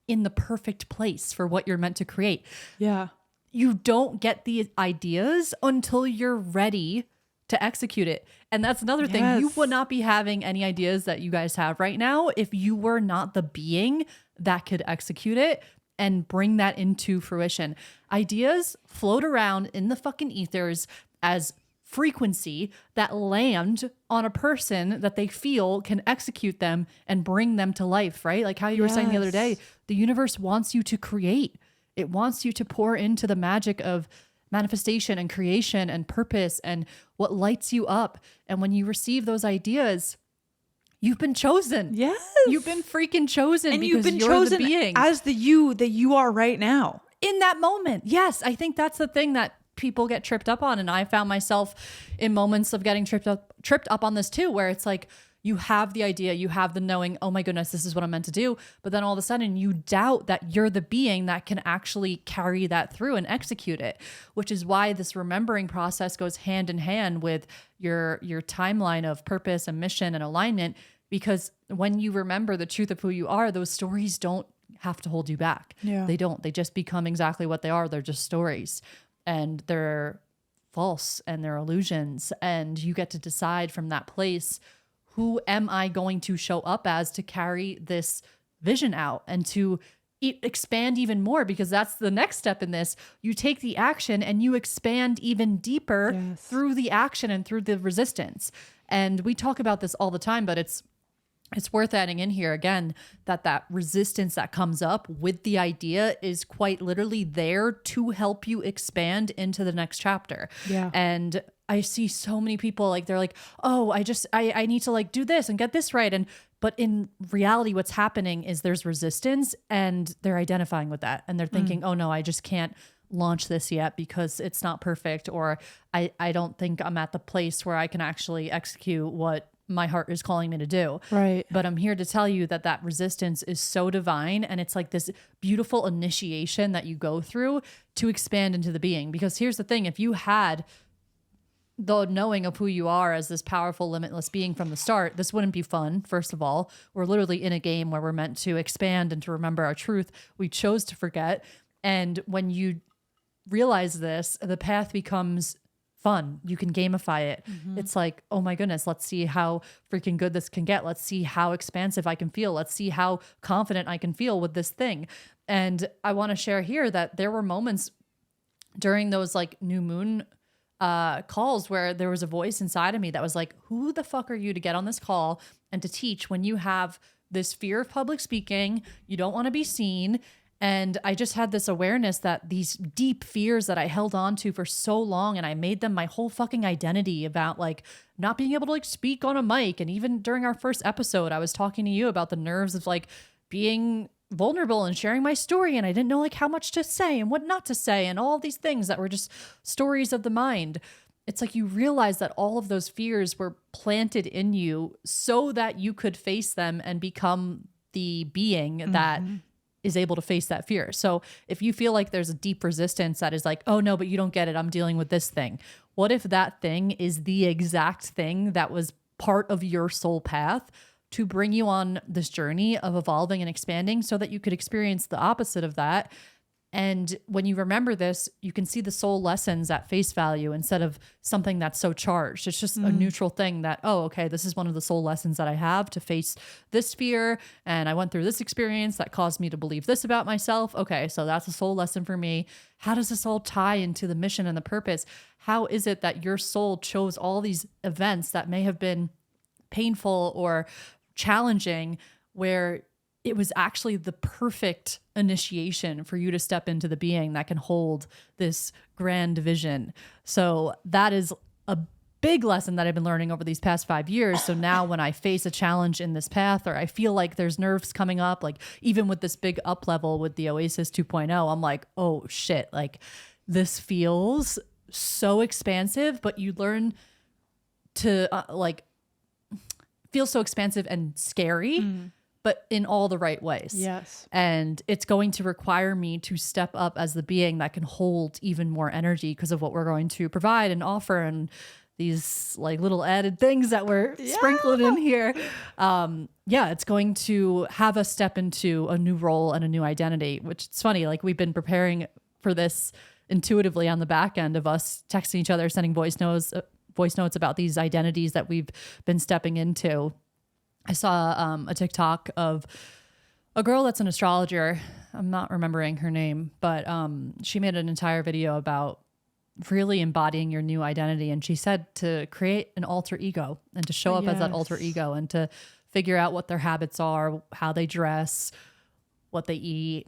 in the perfect place for what you're meant to create. Yeah. You don't get the ideas until you're ready to execute it. And that's another thing. You would not be having any ideas that you guys have right now if you were not the being that could execute it and bring that into fruition. Ideas float around in the fucking ethers as frequency that land on a person that they feel can execute them and bring them to life, right? Like how you were saying the other day, the universe wants you to create. It wants you to pour into the magic of manifestation and creation and purpose and what lights you up. And when you receive those ideas, you've been chosen. Yes. You've been freaking chosen, and because you've been you're chosen the being. as the you that you are right now. In that moment. Yes. I think that's the thing that people get tripped up on. And I found myself in moments of getting tripped up on this too, where it's like, you have the idea, you have the knowing, oh my goodness, this is what I'm meant to do. But then all of a sudden you doubt that you're the being that can actually carry that through and execute it, which is why this remembering process goes hand in hand with your timeline of purpose and mission and alignment. Because when you remember the truth of who you are, those stories don't have to hold you back. Yeah. They don't. They just become exactly what they are. They're just stories, and they're false and they're illusions. And you get to decide from that place, who am I going to show up as to carry this vision out and to expand even more? Because that's the next step in this. You take the action and you expand even deeper through the action and through the resistance. And we talk about this all the time, but it's worth adding in here again that resistance that comes up with the idea is quite literally there to help you expand into the next chapter. Yeah. And I see so many people like, they're like, oh, I need to like do this and get this right. But in reality, what's happening is there's resistance and they're identifying with that. And they're thinking, oh no, I just can't launch this yet because it's not perfect. Or I don't think I'm at the place where I can actually execute what my heart is calling me to do. Right. But I'm here to tell you that resistance is so divine. And it's like this beautiful initiation that you go through to expand into the being. Because here's the thing, if you had the knowing of who you are as this powerful, limitless being from the start, this wouldn't be fun. First of all, we're literally in a game where we're meant to expand and to remember our truth. We chose to forget. And when you realize this, the path becomes fun. You can gamify it. It's like, oh my goodness, let's see how freaking good this can get. Let's see how expansive I can feel. Let's see how confident I can feel with this thing. And I want to share here that there were moments during those like new moon calls where there was a voice inside of me that was like, who the fuck are you to get on this call and to teach when you have this fear of public speaking, you don't want to be seen. And I just had this awareness that these deep fears that I held on to for so long, and I made them my whole fucking identity about like not being able to like speak on a mic. And even during our first episode, I was talking to you about the nerves of like being vulnerable and sharing my story. And I didn't know like how much to say and what not to say and all these things that were just stories of the mind. It's like you realize that all of those fears were planted in you so that you could face them and become the being that is able to face that fear. So if you feel like there's a deep resistance that is like, oh no, but you don't get it, I'm dealing with this thing. What if that thing is the exact thing that was part of your soul path to bring you on this journey of evolving and expanding so that you could experience the opposite of that? And when you remember this, you can see the soul lessons at face value instead of something that's so charged. It's just a neutral thing that, oh, okay, this is one of the soul lessons that I have to face this fear. And I went through this experience that caused me to believe this about myself. Okay, so that's a soul lesson for me. How does this all tie into the mission and the purpose? How is it that your soul chose all these events that may have been painful or challenging where it was actually the perfect initiation for you to step into the being that can hold this grand vision. So that is a big lesson that I've been learning over these past 5 years. So now when I face a challenge in this path, or I feel like there's nerves coming up, like even with this big up level with the Oasis 2.0, I'm like, oh shit, like this feels so expansive, but you learn to feel so expansive and scary, but in all the right ways. Yes. And it's going to require me to step up as the being that can hold even more energy because of what we're going to provide and offer, and these like little added things that we're sprinkling in here. It's going to have us step into a new role and a new identity, which it's funny. Like we've been preparing for this intuitively on the back end of us texting each other, sending voice notes about these identities that we've been stepping into. I saw a TikTok of a girl that's an astrologer. I'm not remembering her name, but she made an entire video about really embodying your new identity. And she said to create an alter ego and to show up as that alter ego and to figure out what their habits are, how they dress, what they eat,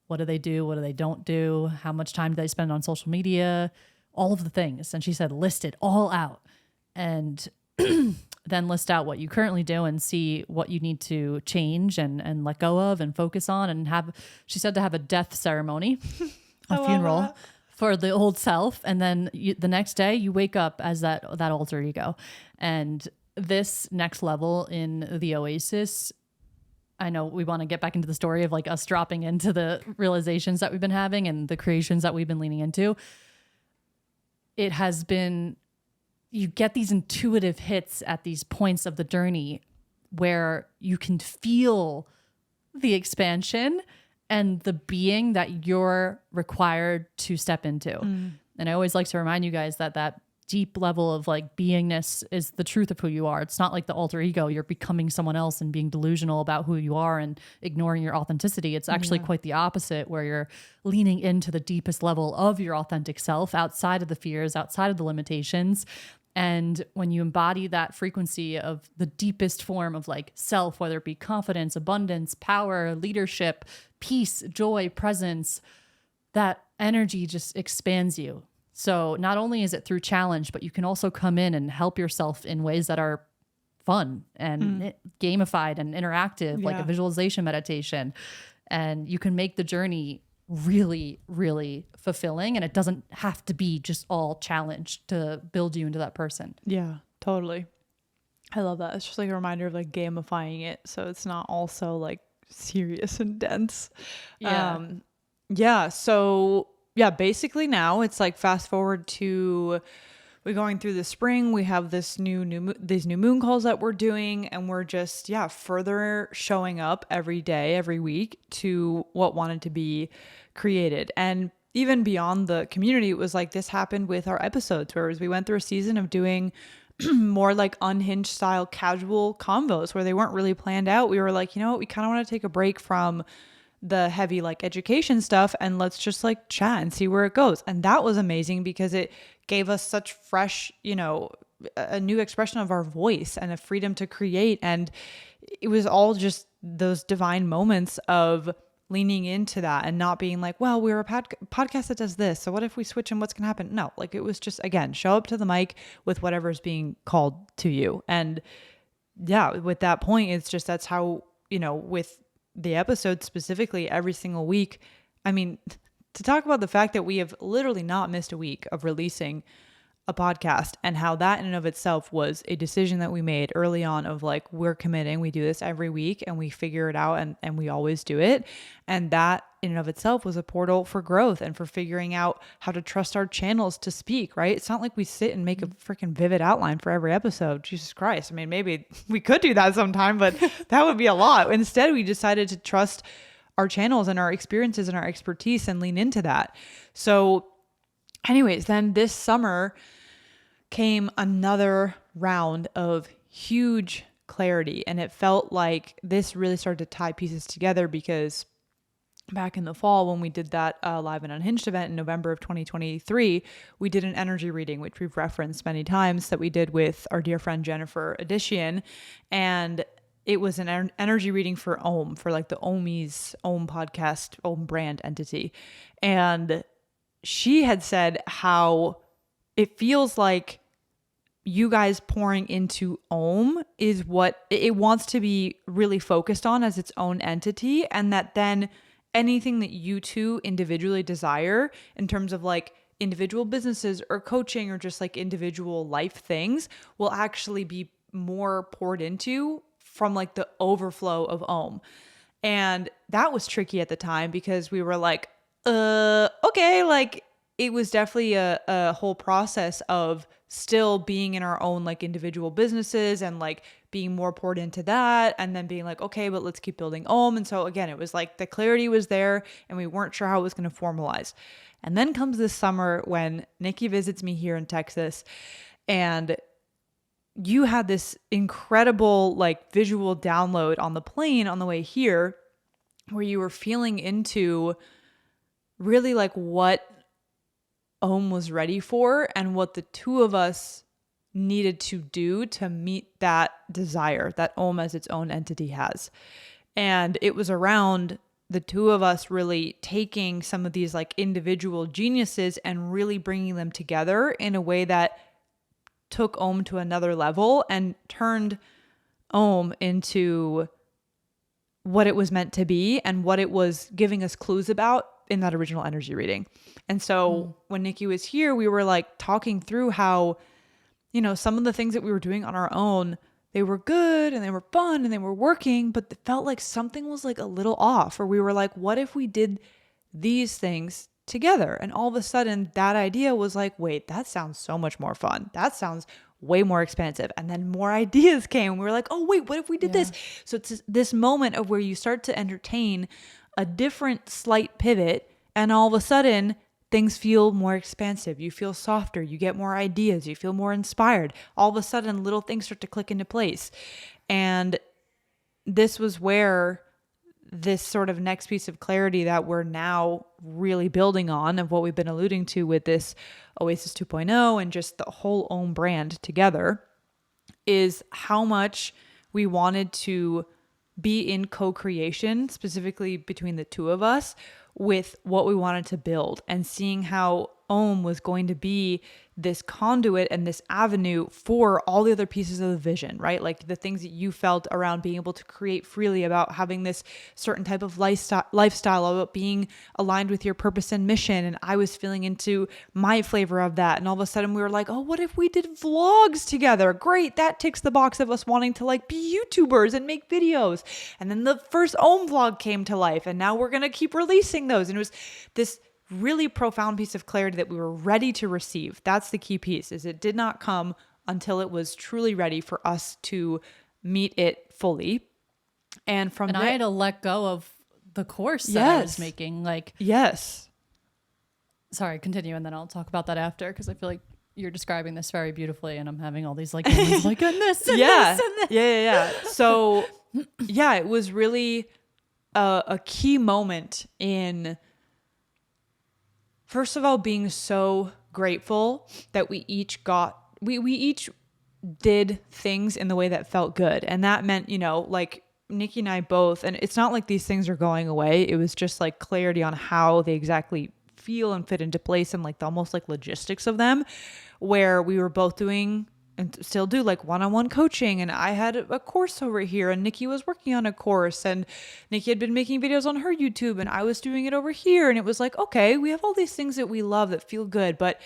what do they do, what do they don't do, how much time do they spend on social media, all of the things. And she said, list it all out and then list out what you currently do and see what you need to change and let go of and focus on, and she said to have a death ceremony, a funeral for the old self. And then the next day you wake up as that alter ego. And this next level in the Oasis, I know we want to get back into the story of like us dropping into the realizations that we've been having and the creations that we've been leaning into. It has been, you get these intuitive hits at these points of the journey where you can feel the expansion and the being that you're required to step into. And I always like to remind you guys that deep level of like beingness is the truth of who you are. It's not like the alter ego. You're becoming someone else and being delusional about who you are and ignoring your authenticity. It's actually quite the opposite, where you're leaning into the deepest level of your authentic self, outside of the fears, outside of the limitations. And when you embody that frequency of the deepest form of like self, whether it be confidence, abundance, power, leadership, peace, joy, presence, that energy just expands you. So not only is it through challenge, but you can also come in and help yourself in ways that are fun and gamified and interactive, like a visualization meditation. And you can make the journey really, really fulfilling. And it doesn't have to be just all challenge to build you into that person. Yeah, totally. I love that. It's just like a reminder of like gamifying it, so it's not also like serious and dense. So basically now it's like fast forward to we're going through the spring. We have these new moon calls that we're doing, and we're just further showing up every day, every week to what wanted to be created. And even beyond the community, it was like this happened with our episodes, where we went through a season of doing more like unhinged style casual convos where they weren't really planned out. We were like, you know what, we kind of want to take a break from the heavy like education stuff and let's just like chat and see where it goes. And that was amazing because it gave us such fresh, a new expression of our voice and a freedom to create. And it was all just those divine moments of leaning into that and not being like, well, we're a podcast that does this, so what if we switch and what's gonna happen? No, like it was just, again, show up to the mic with whatever's being called to you. And with that point, it's just, that's how, with the episode specifically every single week. I mean, to talk about the fact that we have literally not missed a week of releasing a podcast, and how that in and of itself was a decision that we made early on of like, we're committing, we do this every week and we figure it out and we always do it. And that in and of itself was a portal for growth and for figuring out how to trust our channels to speak, right? It's not like we sit and make a freaking vivid outline for every episode. Jesus Christ. I mean, maybe we could do that sometime, but that would be a lot. Instead, we decided to trust our channels and our experiences and our expertise and lean into that. So anyways, then this summer came another round of huge clarity, and it felt like this really started to tie pieces together, because back in the fall when we did that Live and Unhinged event in November of 2023, we did an energy reading, which we've referenced many times, that we did with our dear friend Jennifer Addition. And it was an energy reading for Ohm, for like the Ohmies, Ohm podcast, Ohm brand entity. And she had said how it feels like you guys pouring into Ohm is what it wants to be really focused on as its own entity. And that then anything that you two individually desire in terms of like individual businesses or coaching or just like individual life things will actually be more poured into from like the overflow of Ohm. And that was tricky at the time because we were like, okay, like it was definitely a whole process of still being in our own like individual businesses and like being more poured into that and then being like, okay, but let's keep building Ohm. And so again, it was like the clarity was there and we weren't sure how it was going to formalize. And then comes this summer when Nikki visits me here in Texas and you had this incredible like visual download on the plane on the way here where you were feeling into really like what Ohm was ready for and what the two of us needed to do to meet that desire that Ohm as its own entity has. And it was around the two of us really taking some of these like individual geniuses and really bringing them together in a way that took Ohm to another level and turned Ohm into what it was meant to be and what it was giving us clues about in that original energy reading. And so when Nikki was here, we were like talking through how, you know, some of the things that we were doing on our own, they were good and they were fun and they were working, but it felt like something was like a little off, or we were like, what if we did these things together? And all of a sudden that idea was like, wait, that sounds so much more fun. That sounds way more expansive. And then more ideas came. We were like, oh, wait, what if we did this? So it's this moment of where you start to entertain a different slight pivot. And all of a sudden things feel more expansive. You feel softer. You get more ideas. You feel more inspired. All of a sudden little things start to click into place. And this was where this sort of next piece of clarity that we're now really building on of what we've been alluding to with this Oasis 2.0 and just the whole Ohm brand together is how much we wanted to be in co-creation, specifically between the two of us, with what we wanted to build and seeing how Ohm was going to be this conduit and this avenue for all the other pieces of the vision, right? Like the things that you felt around being able to create freely, about having this certain type of lifestyle, about being aligned with your purpose and mission. And I was feeling into my flavor of that. And all of a sudden we were like, oh, what if we did vlogs together? Great. That ticks the box of us wanting to like be YouTubers and make videos. And then the first Ohm vlog came to life and now we're going to keep releasing those. And it was this really profound piece of clarity that we were ready to receive. That's the key piece, is it did not come until it was truly ready for us to meet it fully. And I had to let go of the course that I was making. Like, sorry, continue. And then I'll talk about that after, because I feel like you're describing this very beautifully and I'm having all these like, like and this and this and this. Yeah. So yeah, it was really a key moment in, first of all, being so grateful that we each did things in the way that felt good. And that meant, you know, like Nikki and I both, and it's not like these things are going away. It was just like clarity on how they exactly feel and fit into place and like the almost like logistics of them, where we were both doing and still do like one-on-one coaching. And I had a course over here and Nikki was working on a course and Nikki had been making videos on her YouTube and I was doing it over here. And it was like, okay, we have all these things that we love that feel good, but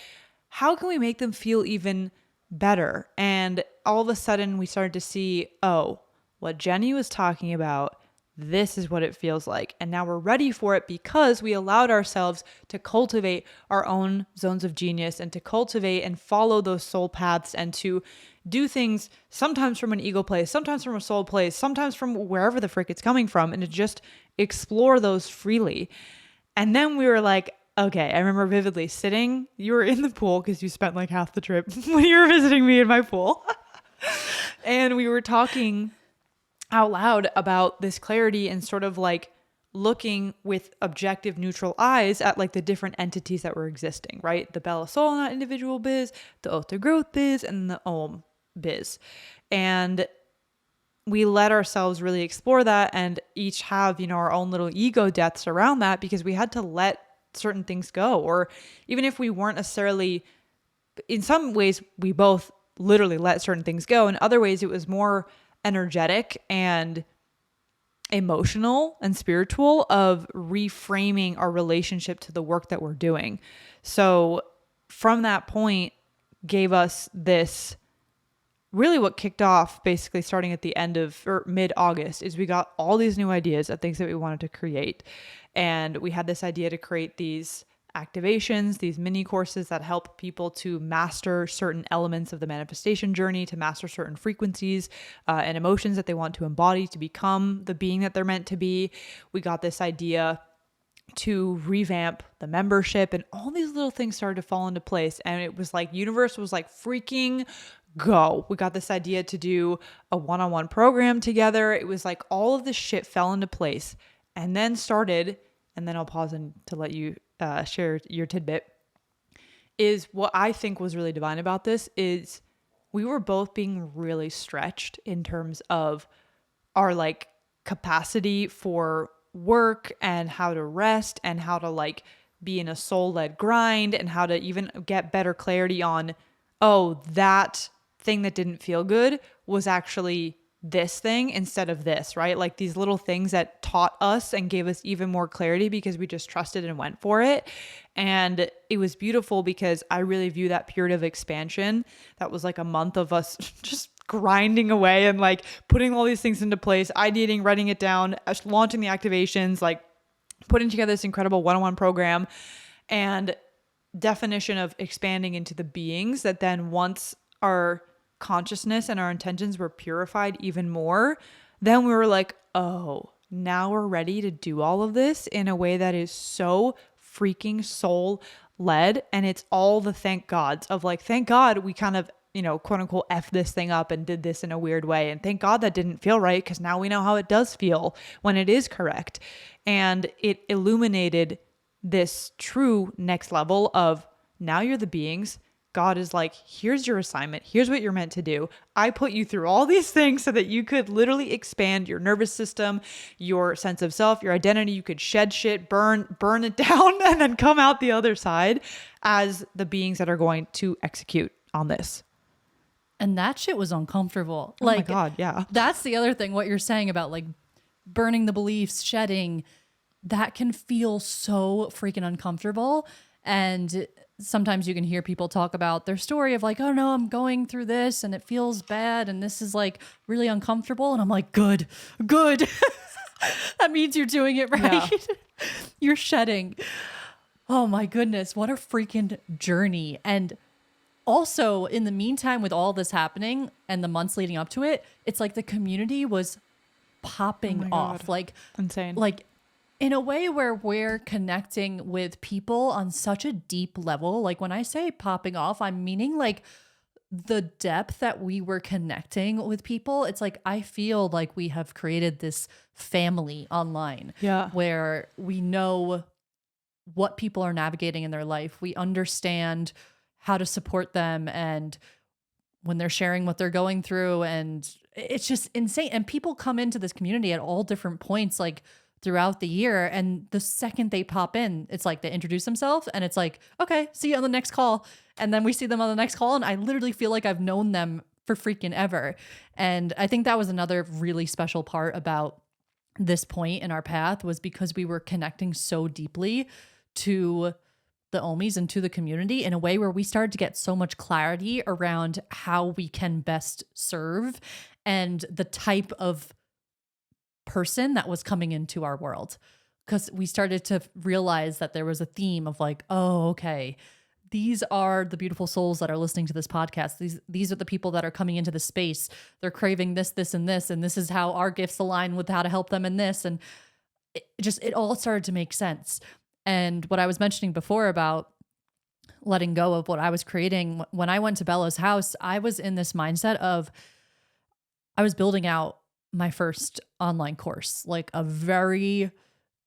how can we make them feel even better? And all of a sudden we started to see, oh, what Jenny was talking about, this is what it feels like. And now we're ready for it because we allowed ourselves to cultivate our own zones of genius and to cultivate and follow those soul paths and to do things sometimes from an ego place, sometimes from a soul place, sometimes from wherever the frick it's coming from, and to just explore those freely. And then we were like, okay, I remember vividly sitting, you were in the pool because you spent like half the trip when you were visiting me in my pool. And we were talking out loud about this clarity and sort of like looking with objective neutral eyes at like the different entities that were existing, right? The Bella Soul in that individual biz, the Oath to Growth biz, and the Ohm biz. And we let ourselves really explore that and each have, our own little ego deaths around that, because we had to let certain things go. Or even if we weren't necessarily, in some ways, we both literally let certain things go. In other ways, it was more energetic and emotional and spiritual of reframing our relationship to the work that we're doing. So from that point gave us this, really what kicked off basically starting at the end of or mid-August is we got all these new ideas of things that we wanted to create. And we had this idea to create these activations, these mini courses that help people to master certain elements of the manifestation journey, to master certain frequencies and emotions that they want to embody to become the being that they're meant to be. We got this idea to revamp the membership, and all these little things started to fall into place. And it was like, universe was like, freaking go. We got this idea to do a one-on-one program together. It was like all of this shit fell into place and then started, and then I'll pause and to let you share your tidbit, is what I think was really divine about this is we were both being really stretched in terms of our like capacity for work and how to rest and how to like be in a soul-led grind and how to even get better clarity on, oh, that thing that didn't feel good was actually this thing instead of this, right? Like these little things that taught us and gave us even more clarity because we just trusted and went for it. And it was beautiful because I really view that period of expansion. That was like a month of us just grinding away and like putting all these things into place, ideating, writing it down, launching the activations, like putting together this incredible one-on-one program, and definition of expanding into the beings that then once our consciousness and our intentions were purified even more, then we were like, oh, now we're ready to do all of this in a way that is so freaking soul led. And it's all the thank gods of like, thank God we kind of, quote unquote, F this thing up and did this in a weird way. And thank God that didn't feel right, because now we know how it does feel when it is correct. And it illuminated this true next level of, now you're the beings. God is like, here's your assignment. Here's what you're meant to do. I put you through all these things so that you could literally expand your nervous system, your sense of self, your identity. You could shed shit, burn it down, and then come out the other side as the beings that are going to execute on this. And that shit was uncomfortable. Oh my God, yeah. That's the other thing, what you're saying about like burning the beliefs, shedding, that can feel so freaking uncomfortable. And sometimes you can hear people talk about their story of like, oh no, I'm going through this and it feels bad and this is like really uncomfortable. And I'm like, good. That means you're doing it right. Yeah. You're shedding. Oh my goodness, what a freaking journey. And also in the meantime, with all this happening and the months leading up to it, it's like the community was popping off. Like insane. Like in a way where we're connecting with people on such a deep level. Like when I say popping off, I'm meaning like the depth that we were connecting with people. It's like, I feel like we have created this family online where we know what people are navigating in their life. We understand how to support them and when they're sharing what they're going through. And it's just insane. And people come into this community at all different points, like throughout the year. And the second they pop in, it's like they introduce themselves and it's like, okay, see you on the next call. And then we see them on the next call. And I literally feel like I've known them for freaking ever. And I think that was another really special part about this point in our path, was because we were connecting so deeply to the Omis and to the community in a way where we started to get so much clarity around how we can best serve and the type of person that was coming into our world. Because we started to realize that there was a theme of like, oh, okay, these are the beautiful souls that are listening to this podcast. These are the people that are coming into the space. They're craving this, and this is how our gifts align with how to help them in this. And it all started to make sense. And what I was mentioning before about letting go of what I was creating, when I went to Bella's house, I was in this mindset of, I was building out my first online course, like a very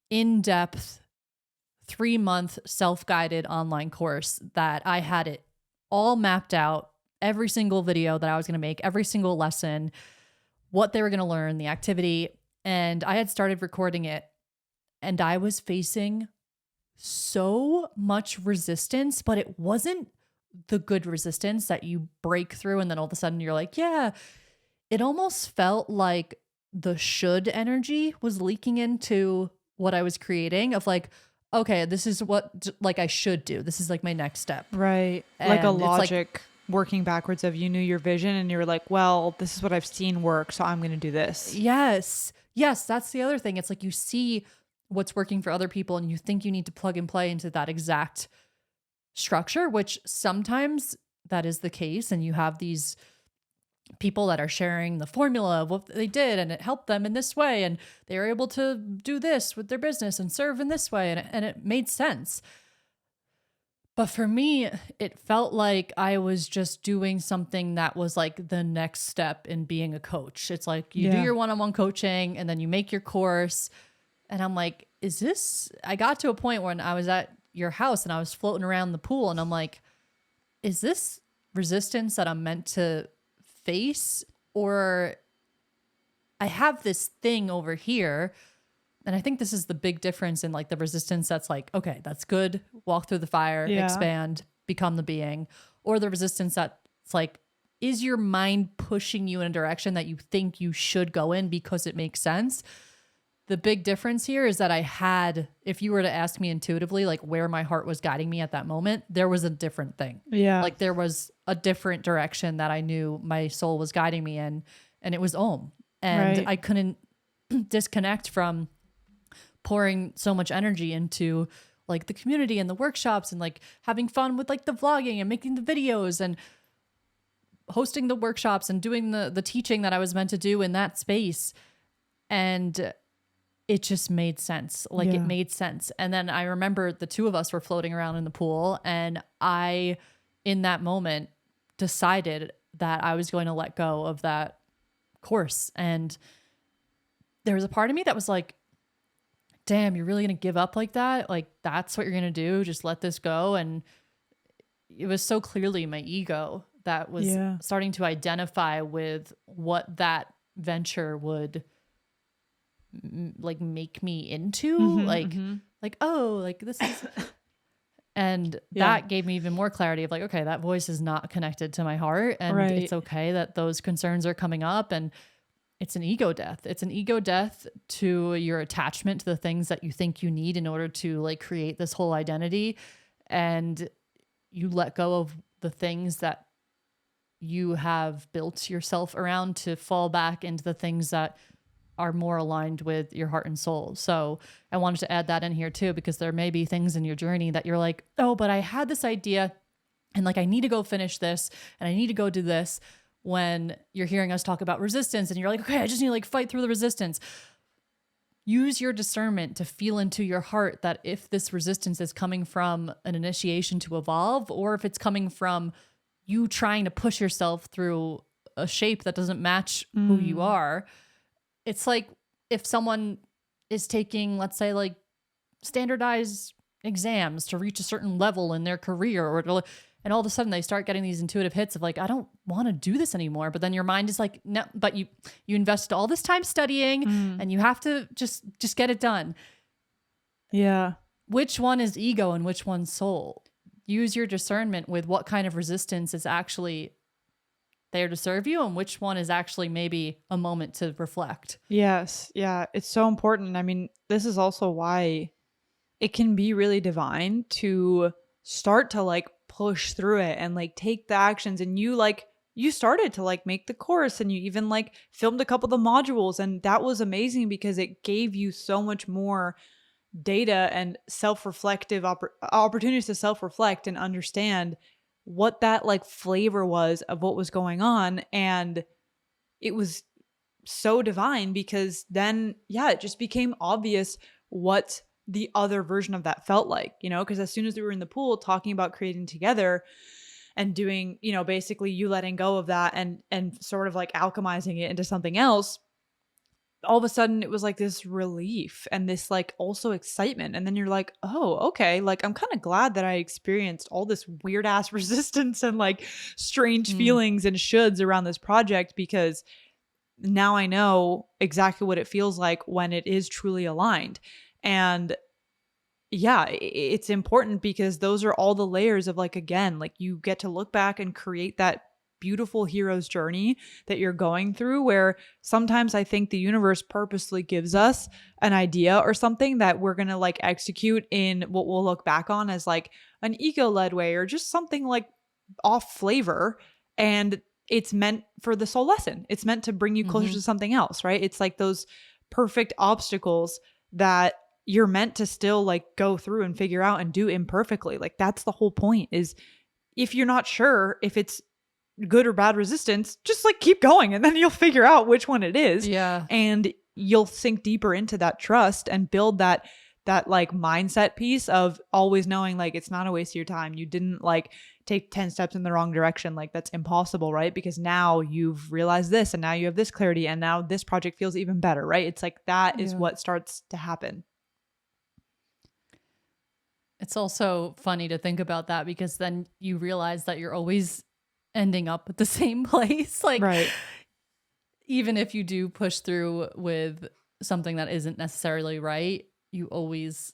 in-depth 3-month self-guided online course that I had it all mapped out, every single video that I was going to make, every single lesson, what they were going to learn, the activity. And I had started recording it, and I was facing so much resistance, but it wasn't the good resistance that you break through and then all of a sudden you're like, yeah. It almost felt like the should energy was leaking into what I was creating of like, okay, this is what like I should do. This is like my next step. Right. Like a logic working backwards of you knew your vision and you were like, well, this is what I've seen work, so I'm going to do this. Yes. Yes, that's the other thing. It's like you see what's working for other people and you think you need to plug and play into that exact structure, which sometimes that is the case. And you have these people that are sharing the formula of what they did and it helped them in this way. And they were able to do this with their business and serve in this way. And it made sense. But for me, it felt like I was just doing something that was like the next step in being a coach. It's like you do your one-on-one coaching and then you make your course. And I'm like, I got to a point when I was at your house and I was floating around the pool and I'm like, is this resistance that I'm meant to face? Or I have this thing over here. And I think this is the big difference in like the resistance that's like, okay, that's good. Walk through the fire, expand, become the being. Or the resistance that's like, is your mind pushing you in a direction that you think you should go in because it makes sense? The big difference here is that if you were to ask me intuitively, like where my heart was guiding me at that moment, there was a different thing. Yeah. Like there was a different direction that I knew my soul was guiding me in, and it was Om. And I couldn't disconnect from pouring so much energy into like the community and the workshops and like having fun with like the vlogging and making the videos and hosting the workshops and doing the teaching that I was meant to do in that space. And it just made sense. Like it made sense. And then I remember the two of us were floating around in the pool and I, in that moment, decided that I was going to let go of that course. And there was a part of me that was like, damn, you're really going to give up like that? Like, that's what you're going to do? Just let this go? And it was so clearly my ego that was starting to identify with what that venture would like make me into. Oh, like this is... And that gave me even more clarity of like, okay, that voice is not connected to my heart. And it's okay that those concerns are coming up. And it's an ego death. It's an ego death to your attachment to the things that you think you need in order to like create this whole identity. And you let go of the things that you have built yourself around to fall back into the things that are more aligned with your heart and soul. So I wanted to add that in here too, because there may be things in your journey that you're like, oh, but I had this idea and like, I need to go finish this and I need to go do this. When you're hearing us talk about resistance and you're like, okay, I just need to like fight through the resistance. Use your discernment to feel into your heart that if this resistance is coming from an initiation to evolve, or if it's coming from you trying to push yourself through a shape that doesn't match who you are. It's like if someone is taking, let's say, like standardized exams to reach a certain level in their career, and all of a sudden they start getting these intuitive hits of like, I don't want to do this anymore. But then your mind is like, no, but you invested all this time studying and you have to just get it done. Yeah. Which one is ego and which one's soul? Use your discernment with what kind of resistance is actually there to serve you and which one is actually maybe a moment to reflect. Yes. Yeah. It's so important. I mean, this is also why it can be really divine to start to like push through it and like take the actions. And you started to like make the course and you even like filmed a couple of the modules. And that was amazing because it gave you so much more data and self-reflective opportunities to self-reflect and understand what that like flavor was of what was going on. And it was so divine because then, it just became obvious what the other version of that felt like, because as soon as we were in the pool talking about creating together and doing, basically you letting go of that and sort of like alchemizing it into something else, all of a sudden it was like this relief and this like also excitement. And then you're like, oh, okay. Like, I'm kind of glad that I experienced all this weird ass resistance and like strange feelings and shoulds around this project, because now I know exactly what it feels like when it is truly aligned. And yeah, it's important because those are all the layers of like, again, like you get to look back and create that beautiful hero's journey that you're going through, where sometimes I think the universe purposely gives us an idea or something that we're going to like execute in what we'll look back on as like an ego-led way or just something like off flavor. And it's meant for the soul lesson. It's meant to bring you closer to something else, right? It's like those perfect obstacles that you're meant to still like go through and figure out and do imperfectly. Like that's the whole point, is if you're not sure if it's good or bad resistance, just like keep going and then you'll figure out which one it is. Yeah. And you'll sink deeper into that trust and build that like mindset piece of always knowing like it's not a waste of your time. You didn't like take 10 steps in the wrong direction. Like that's impossible, right? Because now you've realized this and now you have this clarity and now this project feels even better, right? It's like that is what starts to happen. It's also funny to think about that because then you realize that you're always ending up at the same place. Like, right. Even if you do push through with something that isn't necessarily right, you always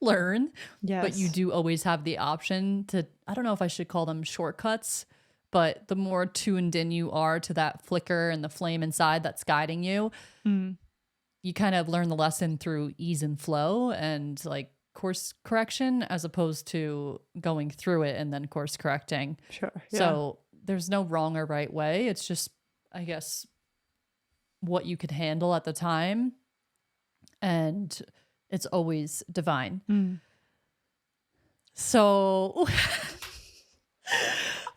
learn. Yes. But you do always have the option to, I don't know if I should call them shortcuts, but the more tuned in you are to that flicker and the flame inside that's guiding you, you kind of learn the lesson through ease and flow and like course correction as opposed to going through it and then course correcting. Sure. Yeah. So there's no wrong or right way. It's just, I guess, what you could handle at the time. And it's always divine. So.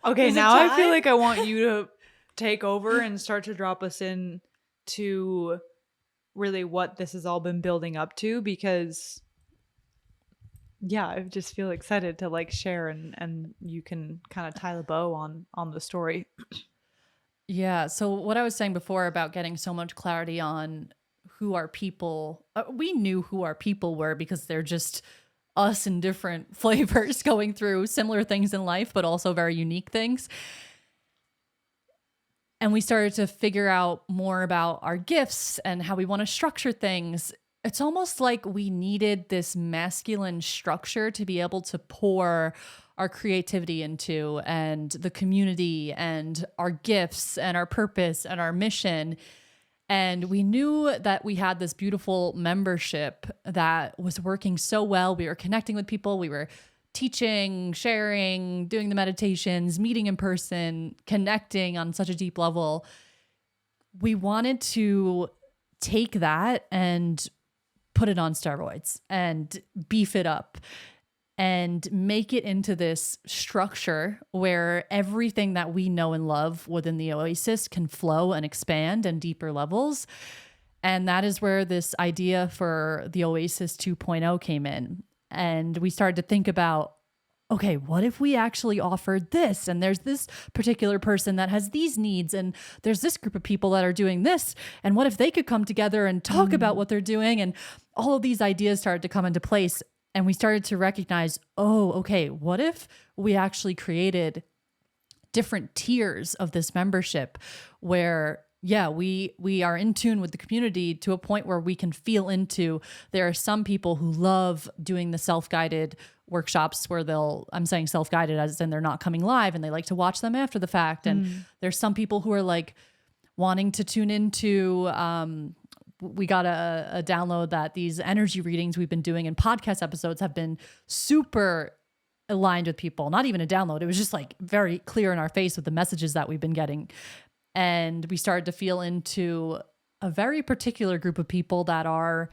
Okay, now I feel like I want you to take over and start to drop us in to really what this has all been building up to, because yeah, I just feel excited to like share and you can kind of tie the bow on the story. Yeah. So what I was saying before about getting so much clarity on who our people, we knew who our people were because they're just us in different flavors going through similar things in life, but also very unique things. And we started to figure out more about our gifts and how we want to structure things. It's almost like we needed this masculine structure to be able to pour our creativity into, and the community and our gifts and our purpose and our mission. And we knew that we had this beautiful membership that was working so well. We were connecting with people. We were teaching, sharing, doing the meditations, meeting in person, connecting on such a deep level. We wanted to take that and put it on steroids and beef it up and make it into this structure where everything that we know and love within the Oasis can flow and expand and deeper levels. And that is where this idea for the Oasis 2.0 came in. And we started to think about, okay, what if we actually offered this? And there's this particular person that has these needs, and there's this group of people that are doing this. And what if they could come together and talk about what they're doing? And all of these ideas started to come into place. And we started to recognize, oh, okay, what if we actually created different tiers of this membership where, yeah, we are in tune with the community to a point where we can feel into, there are some people who love doing the self-guided workshops where I'm saying self-guided as in they're not coming live and they like to watch them after the fact. And there's some people who are like wanting to tune into, we got a download that these energy readings we've been doing in podcast episodes have been super aligned with people. Not even a download. It was just like very clear in our face with the messages that we've been getting. And we started to feel into a very particular group of people that are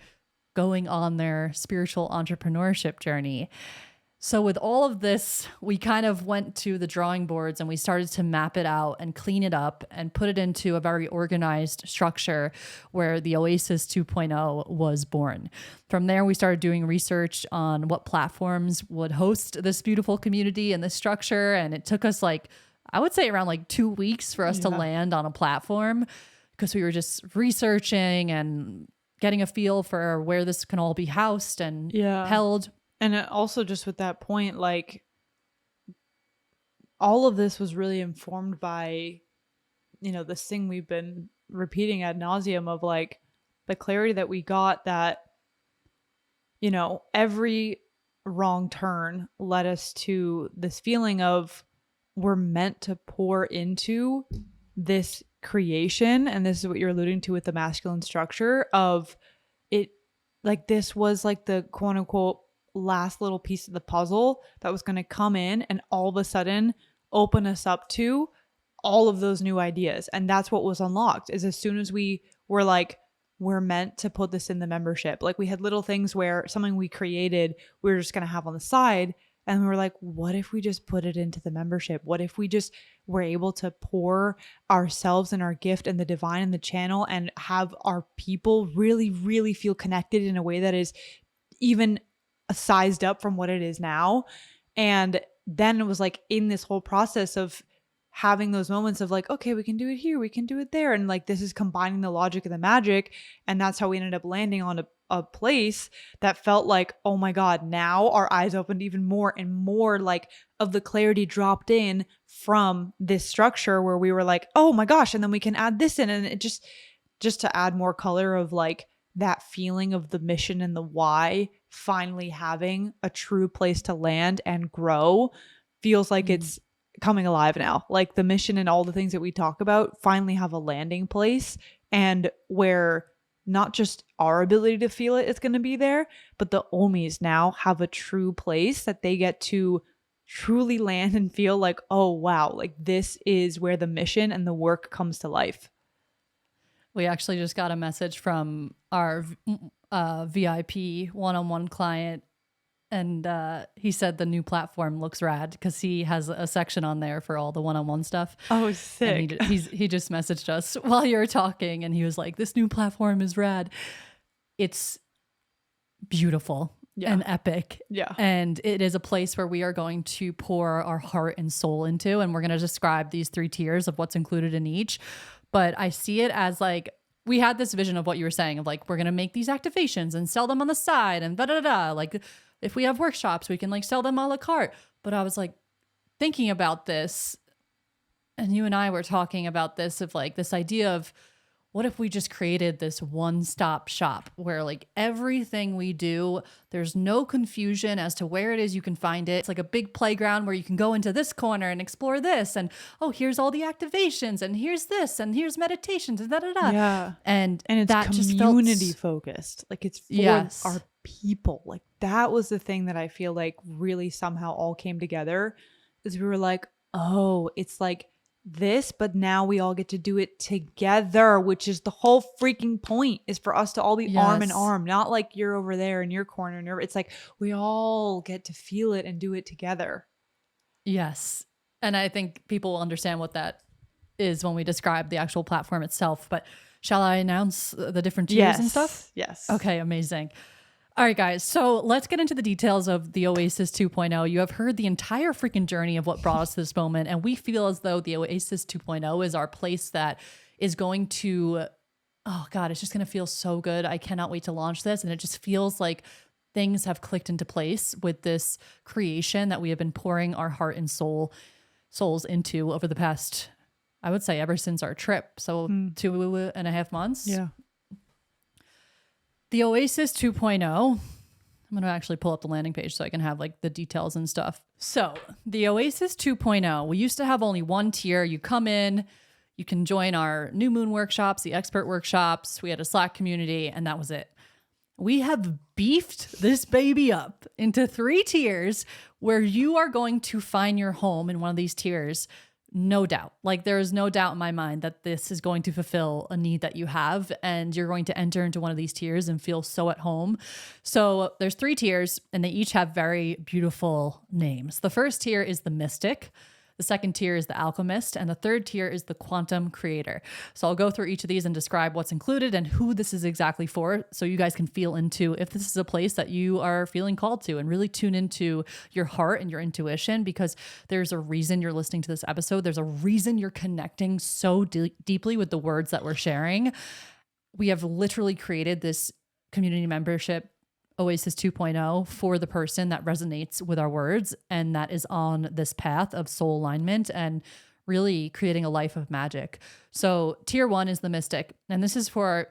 going on their spiritual entrepreneurship journey. So with all of this, we kind of went to the drawing boards and we started to map it out and clean it up and put it into a very organized structure where the Oasis 2.0 was born. From there, we started doing research on what platforms would host this beautiful community and this structure. And it took us like, I would say around like 2 weeks for us to land on a platform because we were just researching and getting a feel for where this can all be housed and held. And also just with that point, like all of this was really informed by, this thing we've been repeating ad nauseum of like the clarity that we got that, you know, every wrong turn led us to this feeling of we're meant to pour into this creation. And this is what you're alluding to with the masculine structure of it. Like this was like the quote unquote last little piece of the puzzle that was going to come in and all of a sudden open us up to all of those new ideas. And that's what was unlocked is as soon as we were like, we're meant to put this in the membership. Like we had little things where something we created, we were just going to have on the side. And we were like, what if we just put it into the membership? What if we just were able to pour ourselves and our gift and the divine in the channel and have our people really, really feel connected in a way that is even sized up from what it is now? And then it was like in this whole process of having those moments of like, okay, we can do it here, we can do it there. And like, this is combining the logic and the magic. And that's how we ended up landing on a place that felt like, oh my God, now our eyes opened even more and more like of the clarity dropped in from this structure where we were like, oh my gosh. And then we can add this in. And it just to add more color of like that feeling of the mission and the why finally having a true place to land and grow feels like it's coming alive now. Like the mission and all the things that we talk about finally have a landing place, and where not just our ability to feel it is going to be there, but the Omis now have a true place that they get to truly land and feel like, oh wow, like this is where the mission and the work comes to life. We actually just got a message from our VIP one-on-one client, and he said the new platform looks rad because he has a section on there for all the one-on-one stuff. Oh, sick. And he just messaged us while you were talking, and he was like, this new platform is rad. It's beautiful and epic. Yeah. And it is a place where we are going to pour our heart and soul into, and we're going to describe these 3 tiers of what's included in each. But I see it as like, we had this vision of what you were saying of like, we're going to make these activations and sell them on the side and da-da-da. Like if we have workshops, we can like sell them a la carte. But I was like thinking about this, and you and I were talking about this of like this idea of what if we just created this one-stop shop where like everything we do, there's no confusion as to where it is you can find it. It's like a big playground where you can go into this corner and explore this. And oh, here's all the activations and here's this and here's meditations and da-da-da. Yeah. And it's that community focused. Like it's for Yes. our people. Like that was the thing that I feel like really somehow all came together is we were like, oh, it's like this, but now we all get to do it together, which is the whole freaking point, is for us to all be arm in arm, not like you're over there in your corner and it's like we all get to feel it and do it together. Yes. And I think people will understand what that is when we describe the actual platform itself. But shall I announce the different tiers and stuff? Yes. Okay, amazing. All right, guys. So let's get into the details of the Oasis 2.0. You have heard the entire freaking journey of what brought us to this moment. And we feel as though the Oasis 2.0 is our place that is going to, oh God, it's just going to feel so good. I cannot wait to launch this. And it just feels like things have clicked into place with this creation that we have been pouring our heart and souls into over the past, I would say, ever since our trip. So 2.5 months. Yeah. The Oasis 2.0, I'm going to actually pull up the landing page so I can have like the details and stuff. So the Oasis 2.0, we used to have only one tier. You come in, you can join our new moon workshops, the expert workshops. We had a Slack community, and that was it. We have beefed this baby up into 3 tiers where you are going to find your home in one of these tiers. No doubt. Like there is no doubt in my mind that this is going to fulfill a need that you have, and you're going to enter into one of these tiers and feel so at home. So there's 3 tiers, and they each have very beautiful names. The first tier is the Mystic. The second tier is the Alchemist, and the third tier is the Quantum Creator. So I'll go through each of these and describe what's included and who this is exactly for, so you guys can feel into if this is a place that you are feeling called to, and really tune into your heart and your intuition, because there's a reason you're listening to this episode. There's a reason you're connecting so deeply with the words that we're sharing. We have literally created this community membership Oasis 2.0 for the person that resonates with our words and that is on this path of soul alignment and really creating a life of magic. So tier 1 is the mystic, and this is for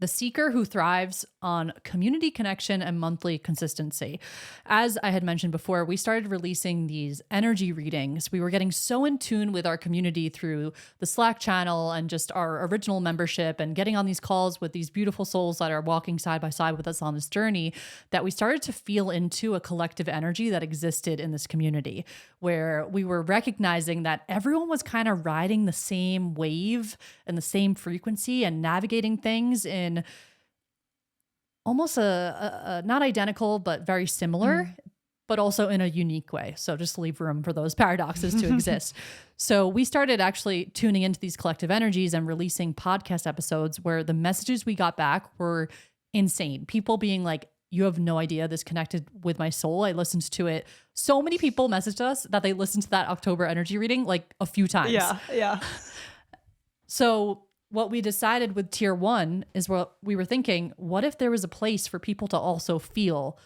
the seeker who thrives on community connection and monthly consistency. As I had mentioned before, we started releasing these energy readings. We were getting so in tune with our community through the Slack channel and just our original membership and getting on these calls with these beautiful souls that are walking side by side with us on this journey, that we started to feel into a collective energy that existed in this community, where we were recognizing that everyone was kind of riding the same wave and the same frequency and navigating things in almost a not identical, but very similar, but also in a unique way. So just leave room for those paradoxes to exist. So we started actually tuning into these collective energies and releasing podcast episodes where the messages we got back were insane. People being like, you have no idea, this connected with my soul. I listened to it. So many people messaged us that they listened to that October energy reading like a few times. Yeah. So what we decided with tier 1 is what we were thinking, what if there was a place for people to also feel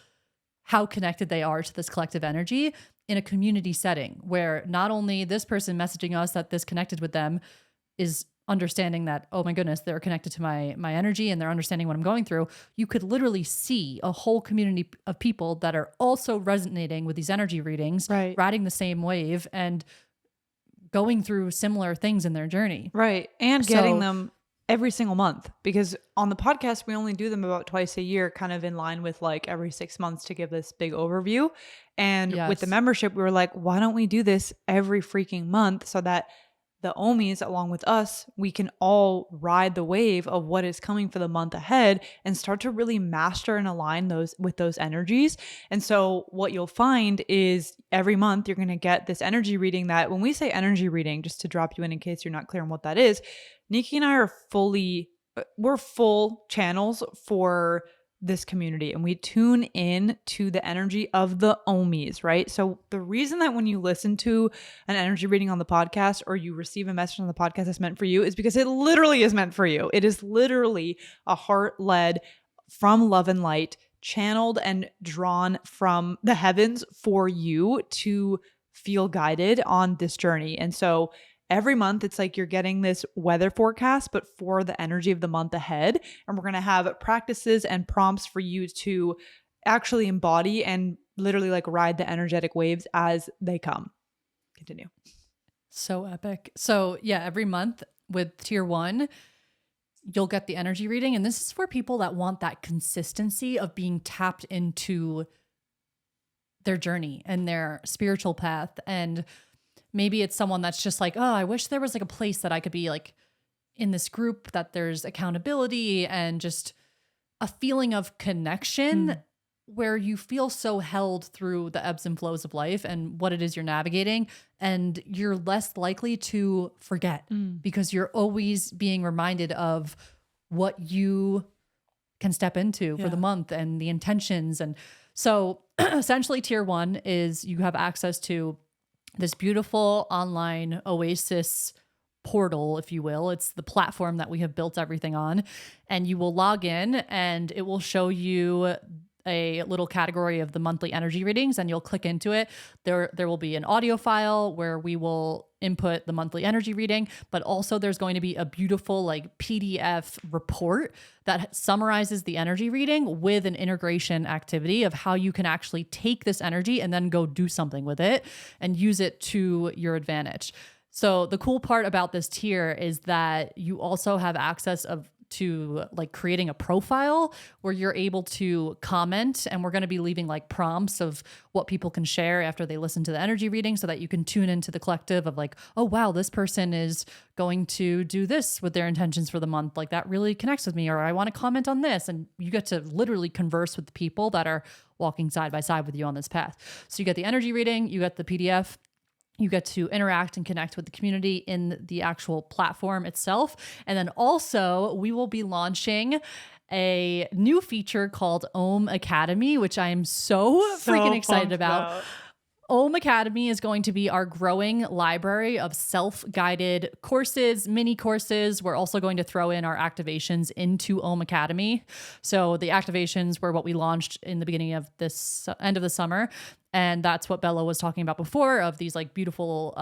how connected they are to this collective energy in a community setting, where not only this person messaging us that this connected with them is understanding that, oh my goodness, they're connected to my energy and they're understanding what I'm going through. You could literally see a whole community of people that are also resonating with these energy readings, Right. riding the same wave and going through similar things in their journey. Right. And getting So- them every single month, because on the podcast, we only do them about twice a year, kind of in line with like every 6 months to give this big overview. And with the Yes. membership, we were like, why don't we do this every freaking month so that the Omis, along with us, we can all ride the wave of what is coming for the month ahead and start to really master and align those with those energies. And so what you'll find is every month you're going to get this energy reading that, when we say energy reading, just to drop you in case you're not clear on what that is, Nikki and I are we're full channels for this community, and we tune in to the energy of the Omis, right? So the reason that when you listen to an energy reading on the podcast or you receive a message on the podcast that's meant for you is because it literally is meant for you. It is literally a heart-led, from love and light, channeled and drawn from the heavens for you to feel guided on this journey. And so every month, it's like you're getting this weather forecast, but for the energy of the month ahead. And we're going to have practices and prompts for you to actually embody and literally like ride the energetic waves as they come. Continue. So epic. So yeah, every month with tier 1, you'll get the energy reading. And this is for people that want that consistency of being tapped into their journey and their spiritual path. And maybe it's someone that's just like, oh, I wish there was like a place that I could be like in this group, that there's accountability and just a feeling of connection where you feel so held through the ebbs and flows of life and what it is you're navigating. And you're less likely to forget because you're always being reminded of what you can step into for the month and the intentions. And so essentially tier 1 is you have access to this beautiful online Oasis portal, if you will. It's the platform that we have built everything on. And you will log in and it will show you a little category of the monthly energy readings, and you'll click into it. There will be an audio file where we will input the monthly energy reading, but also there's going to be a beautiful like PDF report that summarizes the energy reading with an integration activity of how you can actually take this energy and then go do something with it and use it to your advantage. So the cool part about this tier is that you also have access to like creating a profile where you're able to comment, and we're going to be leaving like prompts of what people can share after they listen to the energy reading so that you can tune into the collective of like, oh wow, this person is going to do this with their intentions for the month. Like that really connects with me, or I want to comment on this. And you get to literally converse with the people that are walking side by side with you on this path. So you get the energy reading, you get the PDF, you get to interact and connect with the community in the actual platform itself. And then also we will be launching a new feature called Om Academy, which I am so freaking excited about. Om Academy is going to be our growing library of self-guided courses, mini courses. We're also going to throw in our activations into Om Academy. So the activations were what we launched in the beginning of this end of the summer. And that's what Bella was talking about before, of these like beautiful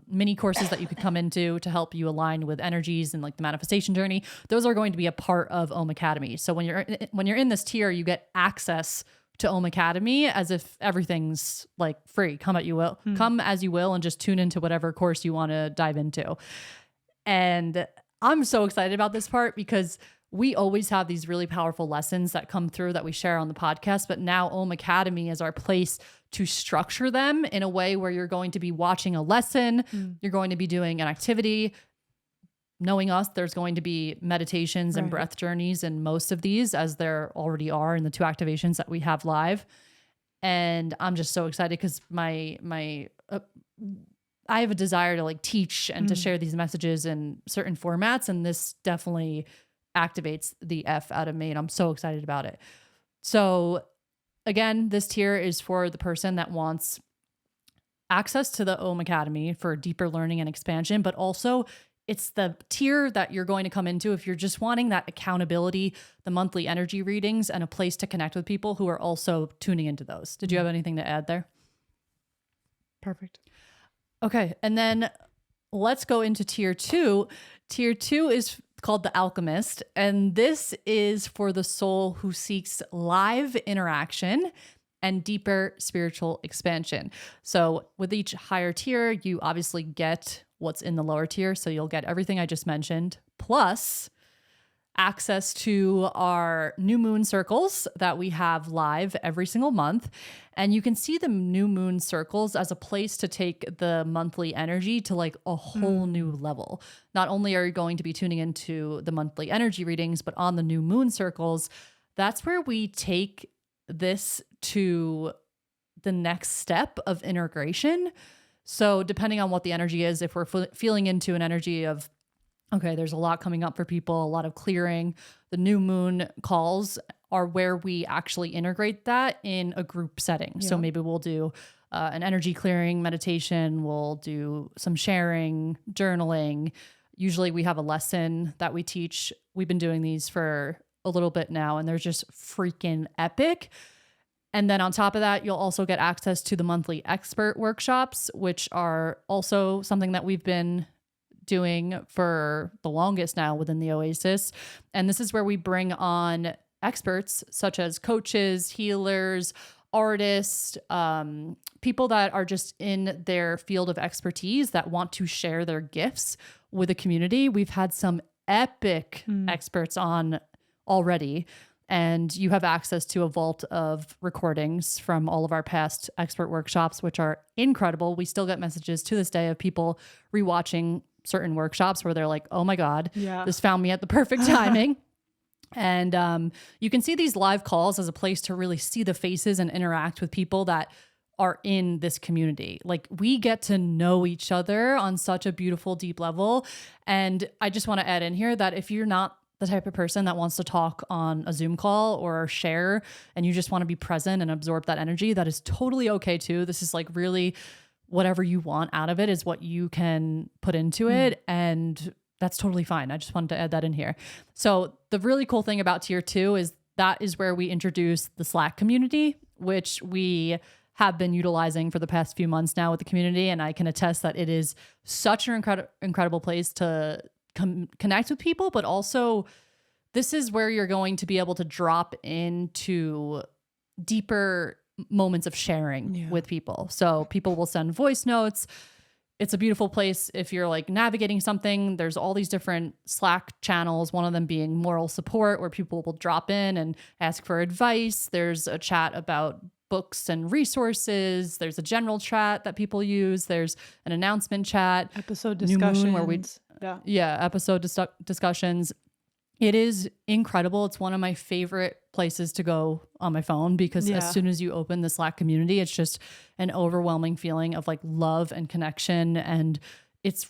mini courses that you could come into to help you align with energies and like the manifestation journey. Those are going to be a part of Om Academy. So when you're in this tier, you get access to Om Academy as if everything's like free. Come as you will, and just tune into whatever course you want to dive into. And I'm so excited about this part because we always have these really powerful lessons that come through that we share on the podcast, but now Om Academy is our place to structure them in a way where you're going to be watching a lesson, you're going to be doing an activity. Knowing us, there's going to be meditations and breath journeys in most of these, as there already are in the 2 activations that we have live. And I'm just so excited because I have a desire to like teach and to share these messages in certain formats, and this definitely activates the F out of me, and I'm so excited about it. So again, this tier is for the person that wants access to the Om Academy for deeper learning and expansion, but also it's the tier that you're going to come into if you're just wanting that accountability, the monthly energy readings, and a place to connect with people who are also tuning into those. Did you have anything to add there? Perfect. Okay, and then let's go into tier 2. Tier 2 is called The Alchemist, and this is for the soul who seeks live interaction and deeper spiritual expansion. So with each higher tier, you obviously get what's in the lower tier. So you'll get everything I just mentioned, plus access to our new moon circles that we have live every single month. And you can see the new moon circles as a place to take the monthly energy to like a whole new level. Not only are you going to be tuning into the monthly energy readings, but on the new moon circles, that's where we take this to the next step of integration. So depending on what the energy is, if we're feeling into an energy of, okay, there's a lot coming up for people, a lot of clearing, the new moon calls are where we actually integrate that in a group setting. Yeah. So maybe we'll do an energy clearing meditation. We'll do some sharing, journaling. Usually we have a lesson that we teach. We've been doing these for a little bit now, and they're just freaking epic. And then on top of that, you'll also get access to the monthly expert workshops, which are also something that we've been doing for the longest now within the Oasis. And this is where we bring on experts such as coaches, healers, artists, people that are just in their field of expertise that want to share their gifts with the community. We've had some epic experts on already, and you have access to a vault of recordings from all of our past expert workshops, which are incredible. We still get messages to this day of people rewatching certain workshops where they're like, oh my God, this found me at the perfect timing. And you can see these live calls as a place to really see the faces and interact with people that are in this community. Like, we get to know each other on such a beautiful, deep level. And I just want to add in here that if you're not the type of person that wants to talk on a Zoom call or share, and you just want to be present and absorb that energy, that is totally okay too. This is like really whatever you want out of it is what you can put into it. And that's totally fine. I just wanted to add that in here. So the really cool thing about tier 2 is that is where we introduce the Slack community, which we have been utilizing for the past few months now with the community. And I can attest that it is such an incredible place to connect with people, but also this is where you're going to be able to drop into deeper moments of sharing with people. So people will send voice notes. It's a beautiful place if you're like navigating something. There's all these different Slack channels, one of them being moral support, where people will drop in and ask for advice. There's a chat about books and resources. There's a general chat that people use. There's an announcement chat. Episode discussions. Where episode discussions. It is incredible. It's one of my favorite places to go on my phone because as soon as you open the Slack community, it's just an overwhelming feeling of like love and connection. And it's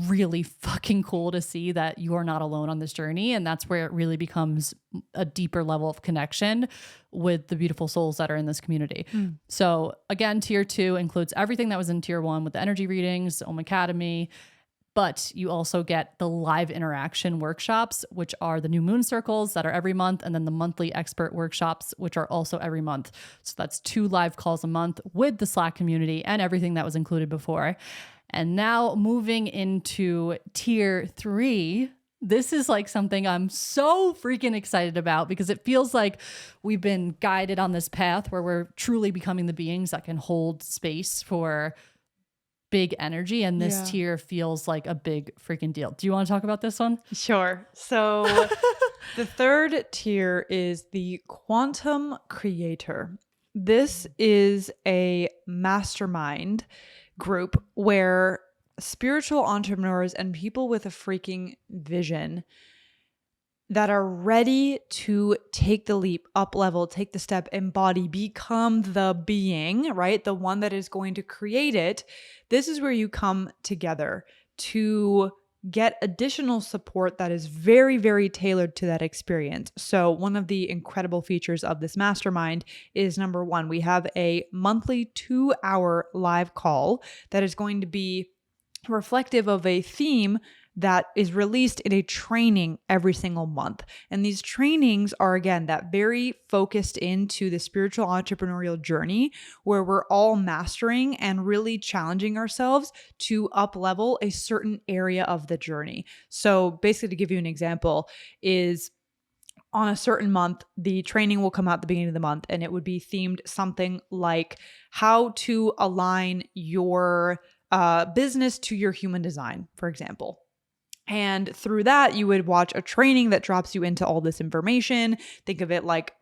really fucking cool to see that you are not alone on this journey. And that's where it really becomes a deeper level of connection with the beautiful souls that are in this community. So again, tier 2 includes everything that was in tier 1 with the energy readings, Om Academy, But you also get the live interaction workshops, which are the new moon circles that are every month, and then the monthly expert workshops, which are also every month. So that's 2 live calls a month with the Slack community and everything that was included before. And now moving into tier 3, this is like something I'm so freaking excited about because it feels like we've been guided on this path where we're truly becoming the beings that can hold space for big energy, and this tier feels like a big freaking deal. Do you want to talk about this one? Sure. So the third tier is the quantum creator. This is a mastermind group where spiritual entrepreneurs and people with a freaking vision that are ready to take the leap, up level, take the step, embody, become the being, right? The one that is going to create it. This is where you come together to get additional support that is very, very tailored to that experience. So one of the incredible features of this mastermind is, number one, we have a monthly 2-hour live call that is going to be reflective of a theme that is released in a training every single month. And these trainings are, again, that very focused into the spiritual entrepreneurial journey where we're all mastering and really challenging ourselves to up level a certain area of the journey. So basically, to give you an example, is on a certain month, the training will come out at the beginning of the month, and it would be themed something like how to align your business to your human design, for example. And through that, you would watch a training that drops you into all this information. Think of it like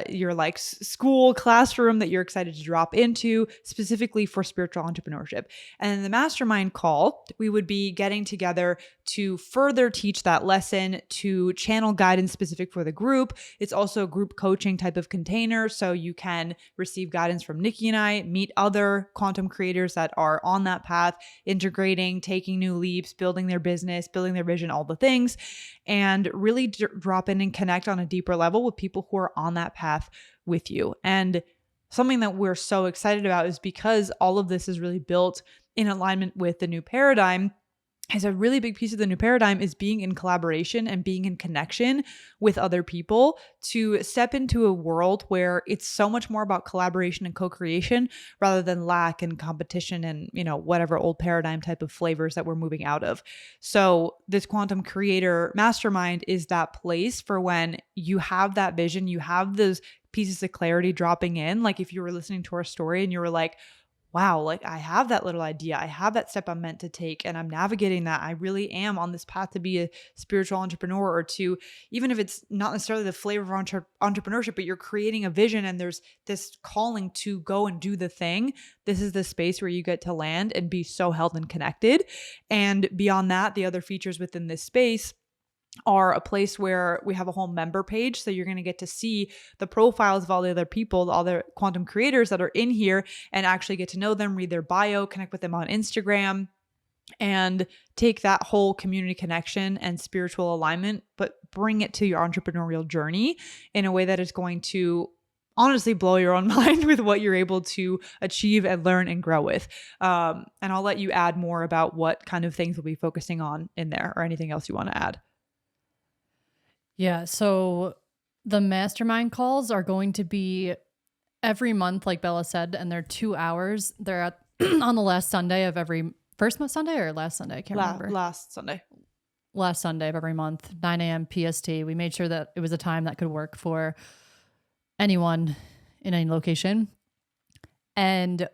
your like school classroom that you're excited to drop into specifically for spiritual entrepreneurship. And in the mastermind call, we would be getting together to further teach that lesson, to channel guidance specific for the group. It's also a group coaching type of container. So you can receive guidance from Nikki and I, meet other quantum creators that are on that path, integrating, taking new leaps, building their business, building their vision, all the things, and really drop in and connect on a deeper level with people who are on that path with you. And something that we're so excited about is because all of this is really built in alignment with the new paradigm. Is a really big piece of the new paradigm is being in collaboration and being in connection with other people to step into a world where it's so much more about collaboration and co-creation rather than lack and competition and, whatever old paradigm type of flavors that we're moving out of. So this quantum creator mastermind is that place for when you have that vision, you have those pieces of clarity dropping in. Like if you were listening to our story and you were like, wow, like I have that little idea. I have that step I'm meant to take and I'm navigating that. I really am on this path to be a spiritual entrepreneur, or to, even if it's not necessarily the flavor of entrepreneurship, but you're creating a vision and there's this calling to go and do the thing. This is the space where you get to land and be so held and connected. And beyond that, the other features within this space are a place where we have a whole member page. So you're going to get to see the profiles of all the other people, all the quantum creators that are in here, and actually get to know them, read their bio, connect with them on Instagram, and take that whole community connection and spiritual alignment, but bring it to your entrepreneurial journey in a way that is going to honestly blow your own mind with what you're able to achieve and learn and grow with. And I'll let you add more about what kind of things we'll be focusing on in there, or anything else you want to add. Yeah, so the mastermind calls are going to be every month, like Bella said, and they're 2 hours. They're at on the last Sunday of every first Sunday or last Sunday? I can't remember. Last Sunday. Last Sunday of every month, 9 a.m. PST. We made sure that it was a time that could work for anyone in any location. And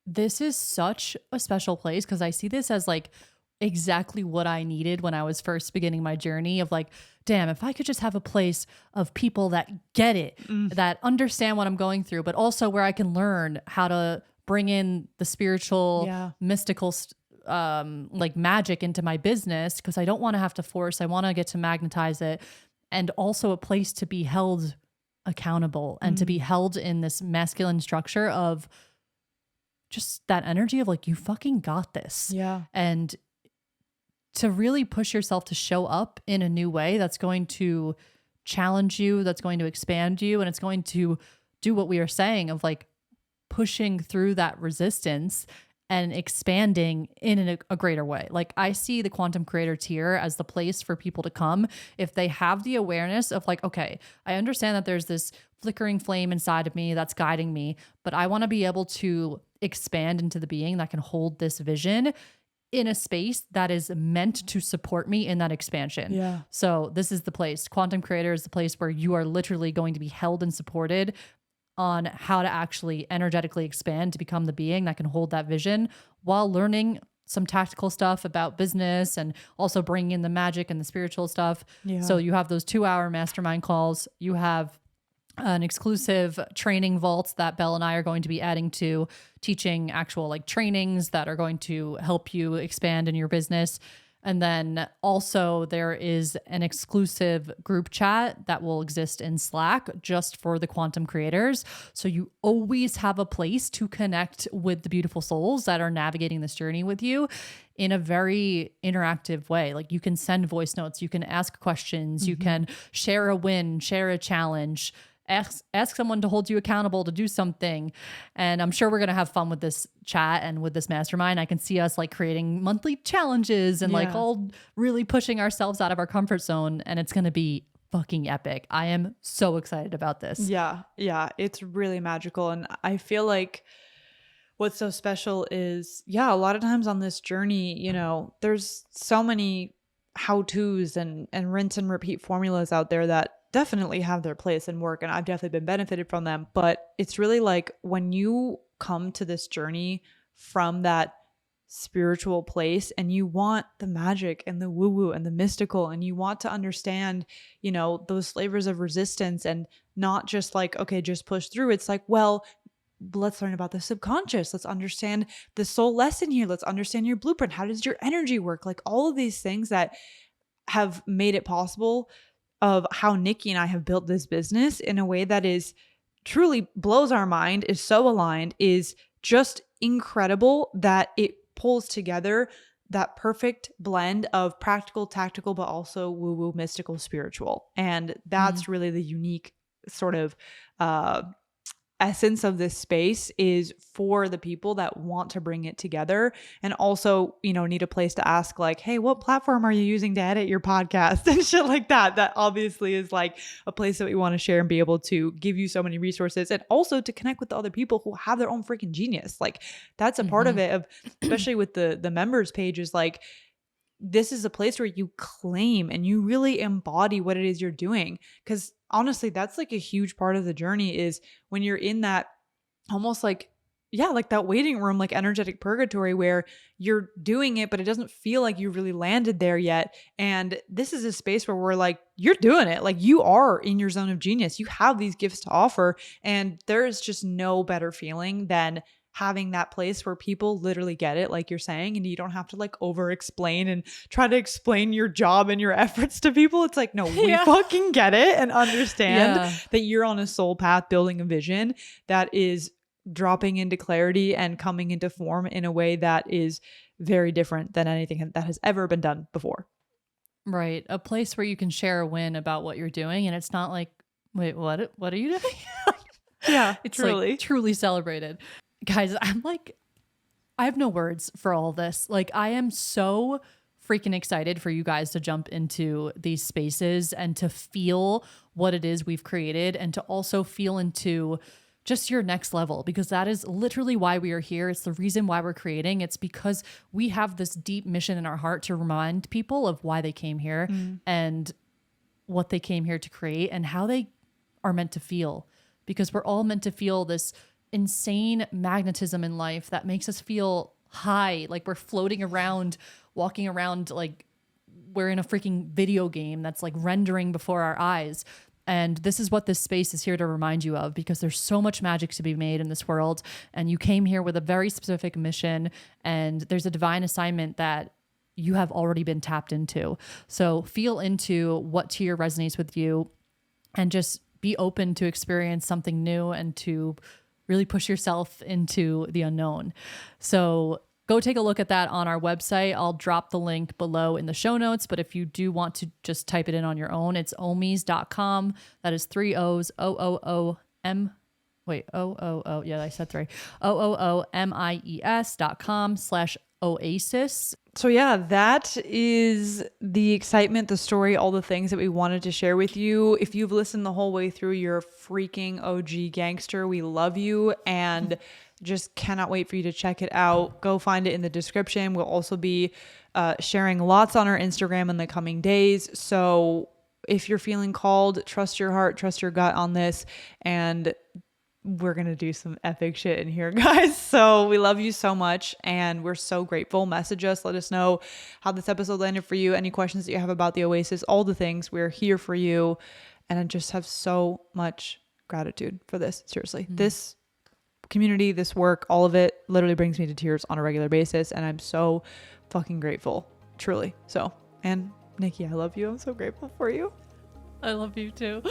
this is such a special place because I see this as like exactly what I needed when I was first beginning my journey of like, damn, if I could just have a place of people that get it, that understand what I'm going through, but also where I can learn how to bring in the spiritual, mystical, like magic into my business, because I don't want to have to force, I want to get to magnetize it. And also a place to be held accountable and to be held in this masculine structure of just that energy of like, you fucking got this. Yeah. And to really push yourself to show up in a new way that's going to challenge you, that's going to expand you, and it's going to do what we are saying of like pushing through that resistance and expanding in a greater way. Like I see the quantum creator tier as the place for people to come if they have the awareness of like, okay, I understand that there's this flickering flame inside of me that's guiding me, but I want to be able to expand into the being that can hold this vision in a space that is meant to support me in that expansion. Yeah. So this is the place. Quantum creator is the place where you are literally going to be held and supported on how to actually energetically expand to become the being that can hold that vision while learning some tactical stuff about business and also bringing in the magic and the spiritual stuff. Yeah. So you have those 2-hour mastermind calls. You have an exclusive training vault that Belle and I are going to be adding to, teaching actual like trainings that are going to help you expand in your business. And then also there is an exclusive group chat that will exist in Slack just for the quantum creators. So you always have a place to connect with the beautiful souls that are navigating this journey with you in a very interactive way. Like you can send voice notes, you can ask questions, you can share a win, share a challenge, ask someone to hold you accountable to do something. And I'm sure we're going to have fun with this chat and with this mastermind. I can see us like creating monthly challenges and like all really pushing ourselves out of our comfort zone. And it's going to be fucking epic. I am so excited about this. Yeah. Yeah. It's really magical. And I feel like what's so special is, a lot of times on this journey, you know, there's so many how-tos and rinse and repeat formulas out there that definitely have their place and work, and I've definitely been benefited from them. But it's really like when you come to this journey from that spiritual place and you want the magic and the woo-woo and the mystical, and you want to understand, you know, those flavors of resistance and not just like, okay, just push through. It's like, well, let's learn about the subconscious. Let's understand the soul lesson here. Let's understand your blueprint. How does your energy work? Like all of these things that have made it possible of how Nikki and I have built this business in a way that is truly blows our mind, is so aligned, is just incredible that it pulls together that perfect blend of practical, tactical, but also woo-woo, mystical, spiritual. And that's really the unique sort of essence of this space, is for the people that want to bring it together and also, you know, need a place to ask like, hey, what platform are you using to edit your podcast and shit like that. That obviously is like a place that we want to share and be able to give you so many resources, and also to connect with the other people who have their own freaking genius. Like that's a part of it, of especially with the members page, is like, this is a place where you claim and you really embody what it is you're doing. Because honestly, that's like a huge part of the journey, is when you're in that almost like, like that waiting room, like energetic purgatory, where you're doing it, but it doesn't feel like you really landed there yet. And this is a space where we're like, you're doing it. Like you are in your zone of genius. You have these gifts to offer. And there is just no better feeling than having that place where people literally get it, like you're saying, and you don't have to like over explain and try to explain your job and your efforts to people. It's like, no, we fucking get it and understand that you're on a soul path building a vision that is dropping into clarity and coming into form in a way that is very different than anything that has ever been done before. Right. A place where you can share a win about what you're doing, and it's not like, wait, what are you doing? It's truly. like truly celebrated. Guys, I'm like, I have no words for all this. Like, I am so freaking excited for you guys to jump into these spaces and to feel what it is we've created, and to also feel into just your next level, because that is literally why we are here. It's the reason why we're creating. It's because we have this deep mission in our heart to remind people of why they came here and what they came here to create and how they are meant to feel, because we're all meant to feel this insane magnetism in life that makes us feel high, like we're floating around, walking around like we're in a freaking video game that's like rendering before our eyes. And this is what this space is here to remind you of, because there's so much magic to be made in this world, and you came here with a very specific mission, and there's a divine assignment that you have already been tapped into. So feel into what tier resonates with you, and just be open to experience something new and to really push yourself into the unknown. So go take a look at that on our website. I'll drop the link below in the show notes, but if you do want to just type it in on your own, it's omis.com. That is 3 O's, OOOM, Wait, yeah, I said 3. OOOMIES.com/Oasis. So yeah, that is the excitement, the story, all the things that we wanted to share with you. If you've listened the whole way through, you're a freaking OG gangster. We love you and just cannot wait for you to check it out. Go find it in the description. We'll also be sharing lots on our Instagram in the coming days. So if you're feeling called, trust your heart, trust your gut on this, and we're going to do some epic shit in here, guys. So we love you so much and we're so grateful. Message us. Let us know how this episode landed for you. Any questions that you have about the Oasis, all the things. We're here for you. And I just have so much gratitude for this. Seriously. This community, this work, all of it literally brings me to tears on a regular basis. And I'm so fucking grateful. Truly. So, and Nikki, I love you. I'm so grateful for you. I love you too.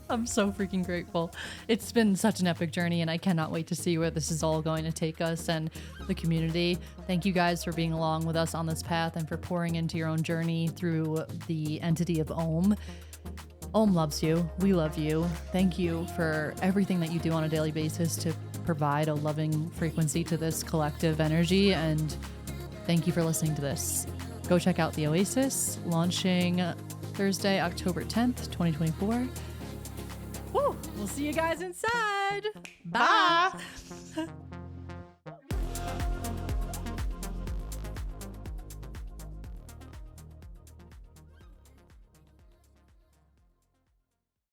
I'm so freaking grateful. It's been such an epic journey and I cannot wait to see where this is all going to take us and the community. Thank you guys for being along with us on this path and for pouring into your own journey through the entity of Om. Om loves you. We love you. Thank you for everything that you do on a daily basis to provide a loving frequency to this collective energy, and thank you for listening to this. Go check out the Oasis, launching Thursday, October 10th, 2024. Woo! We'll see you guys inside. Bye.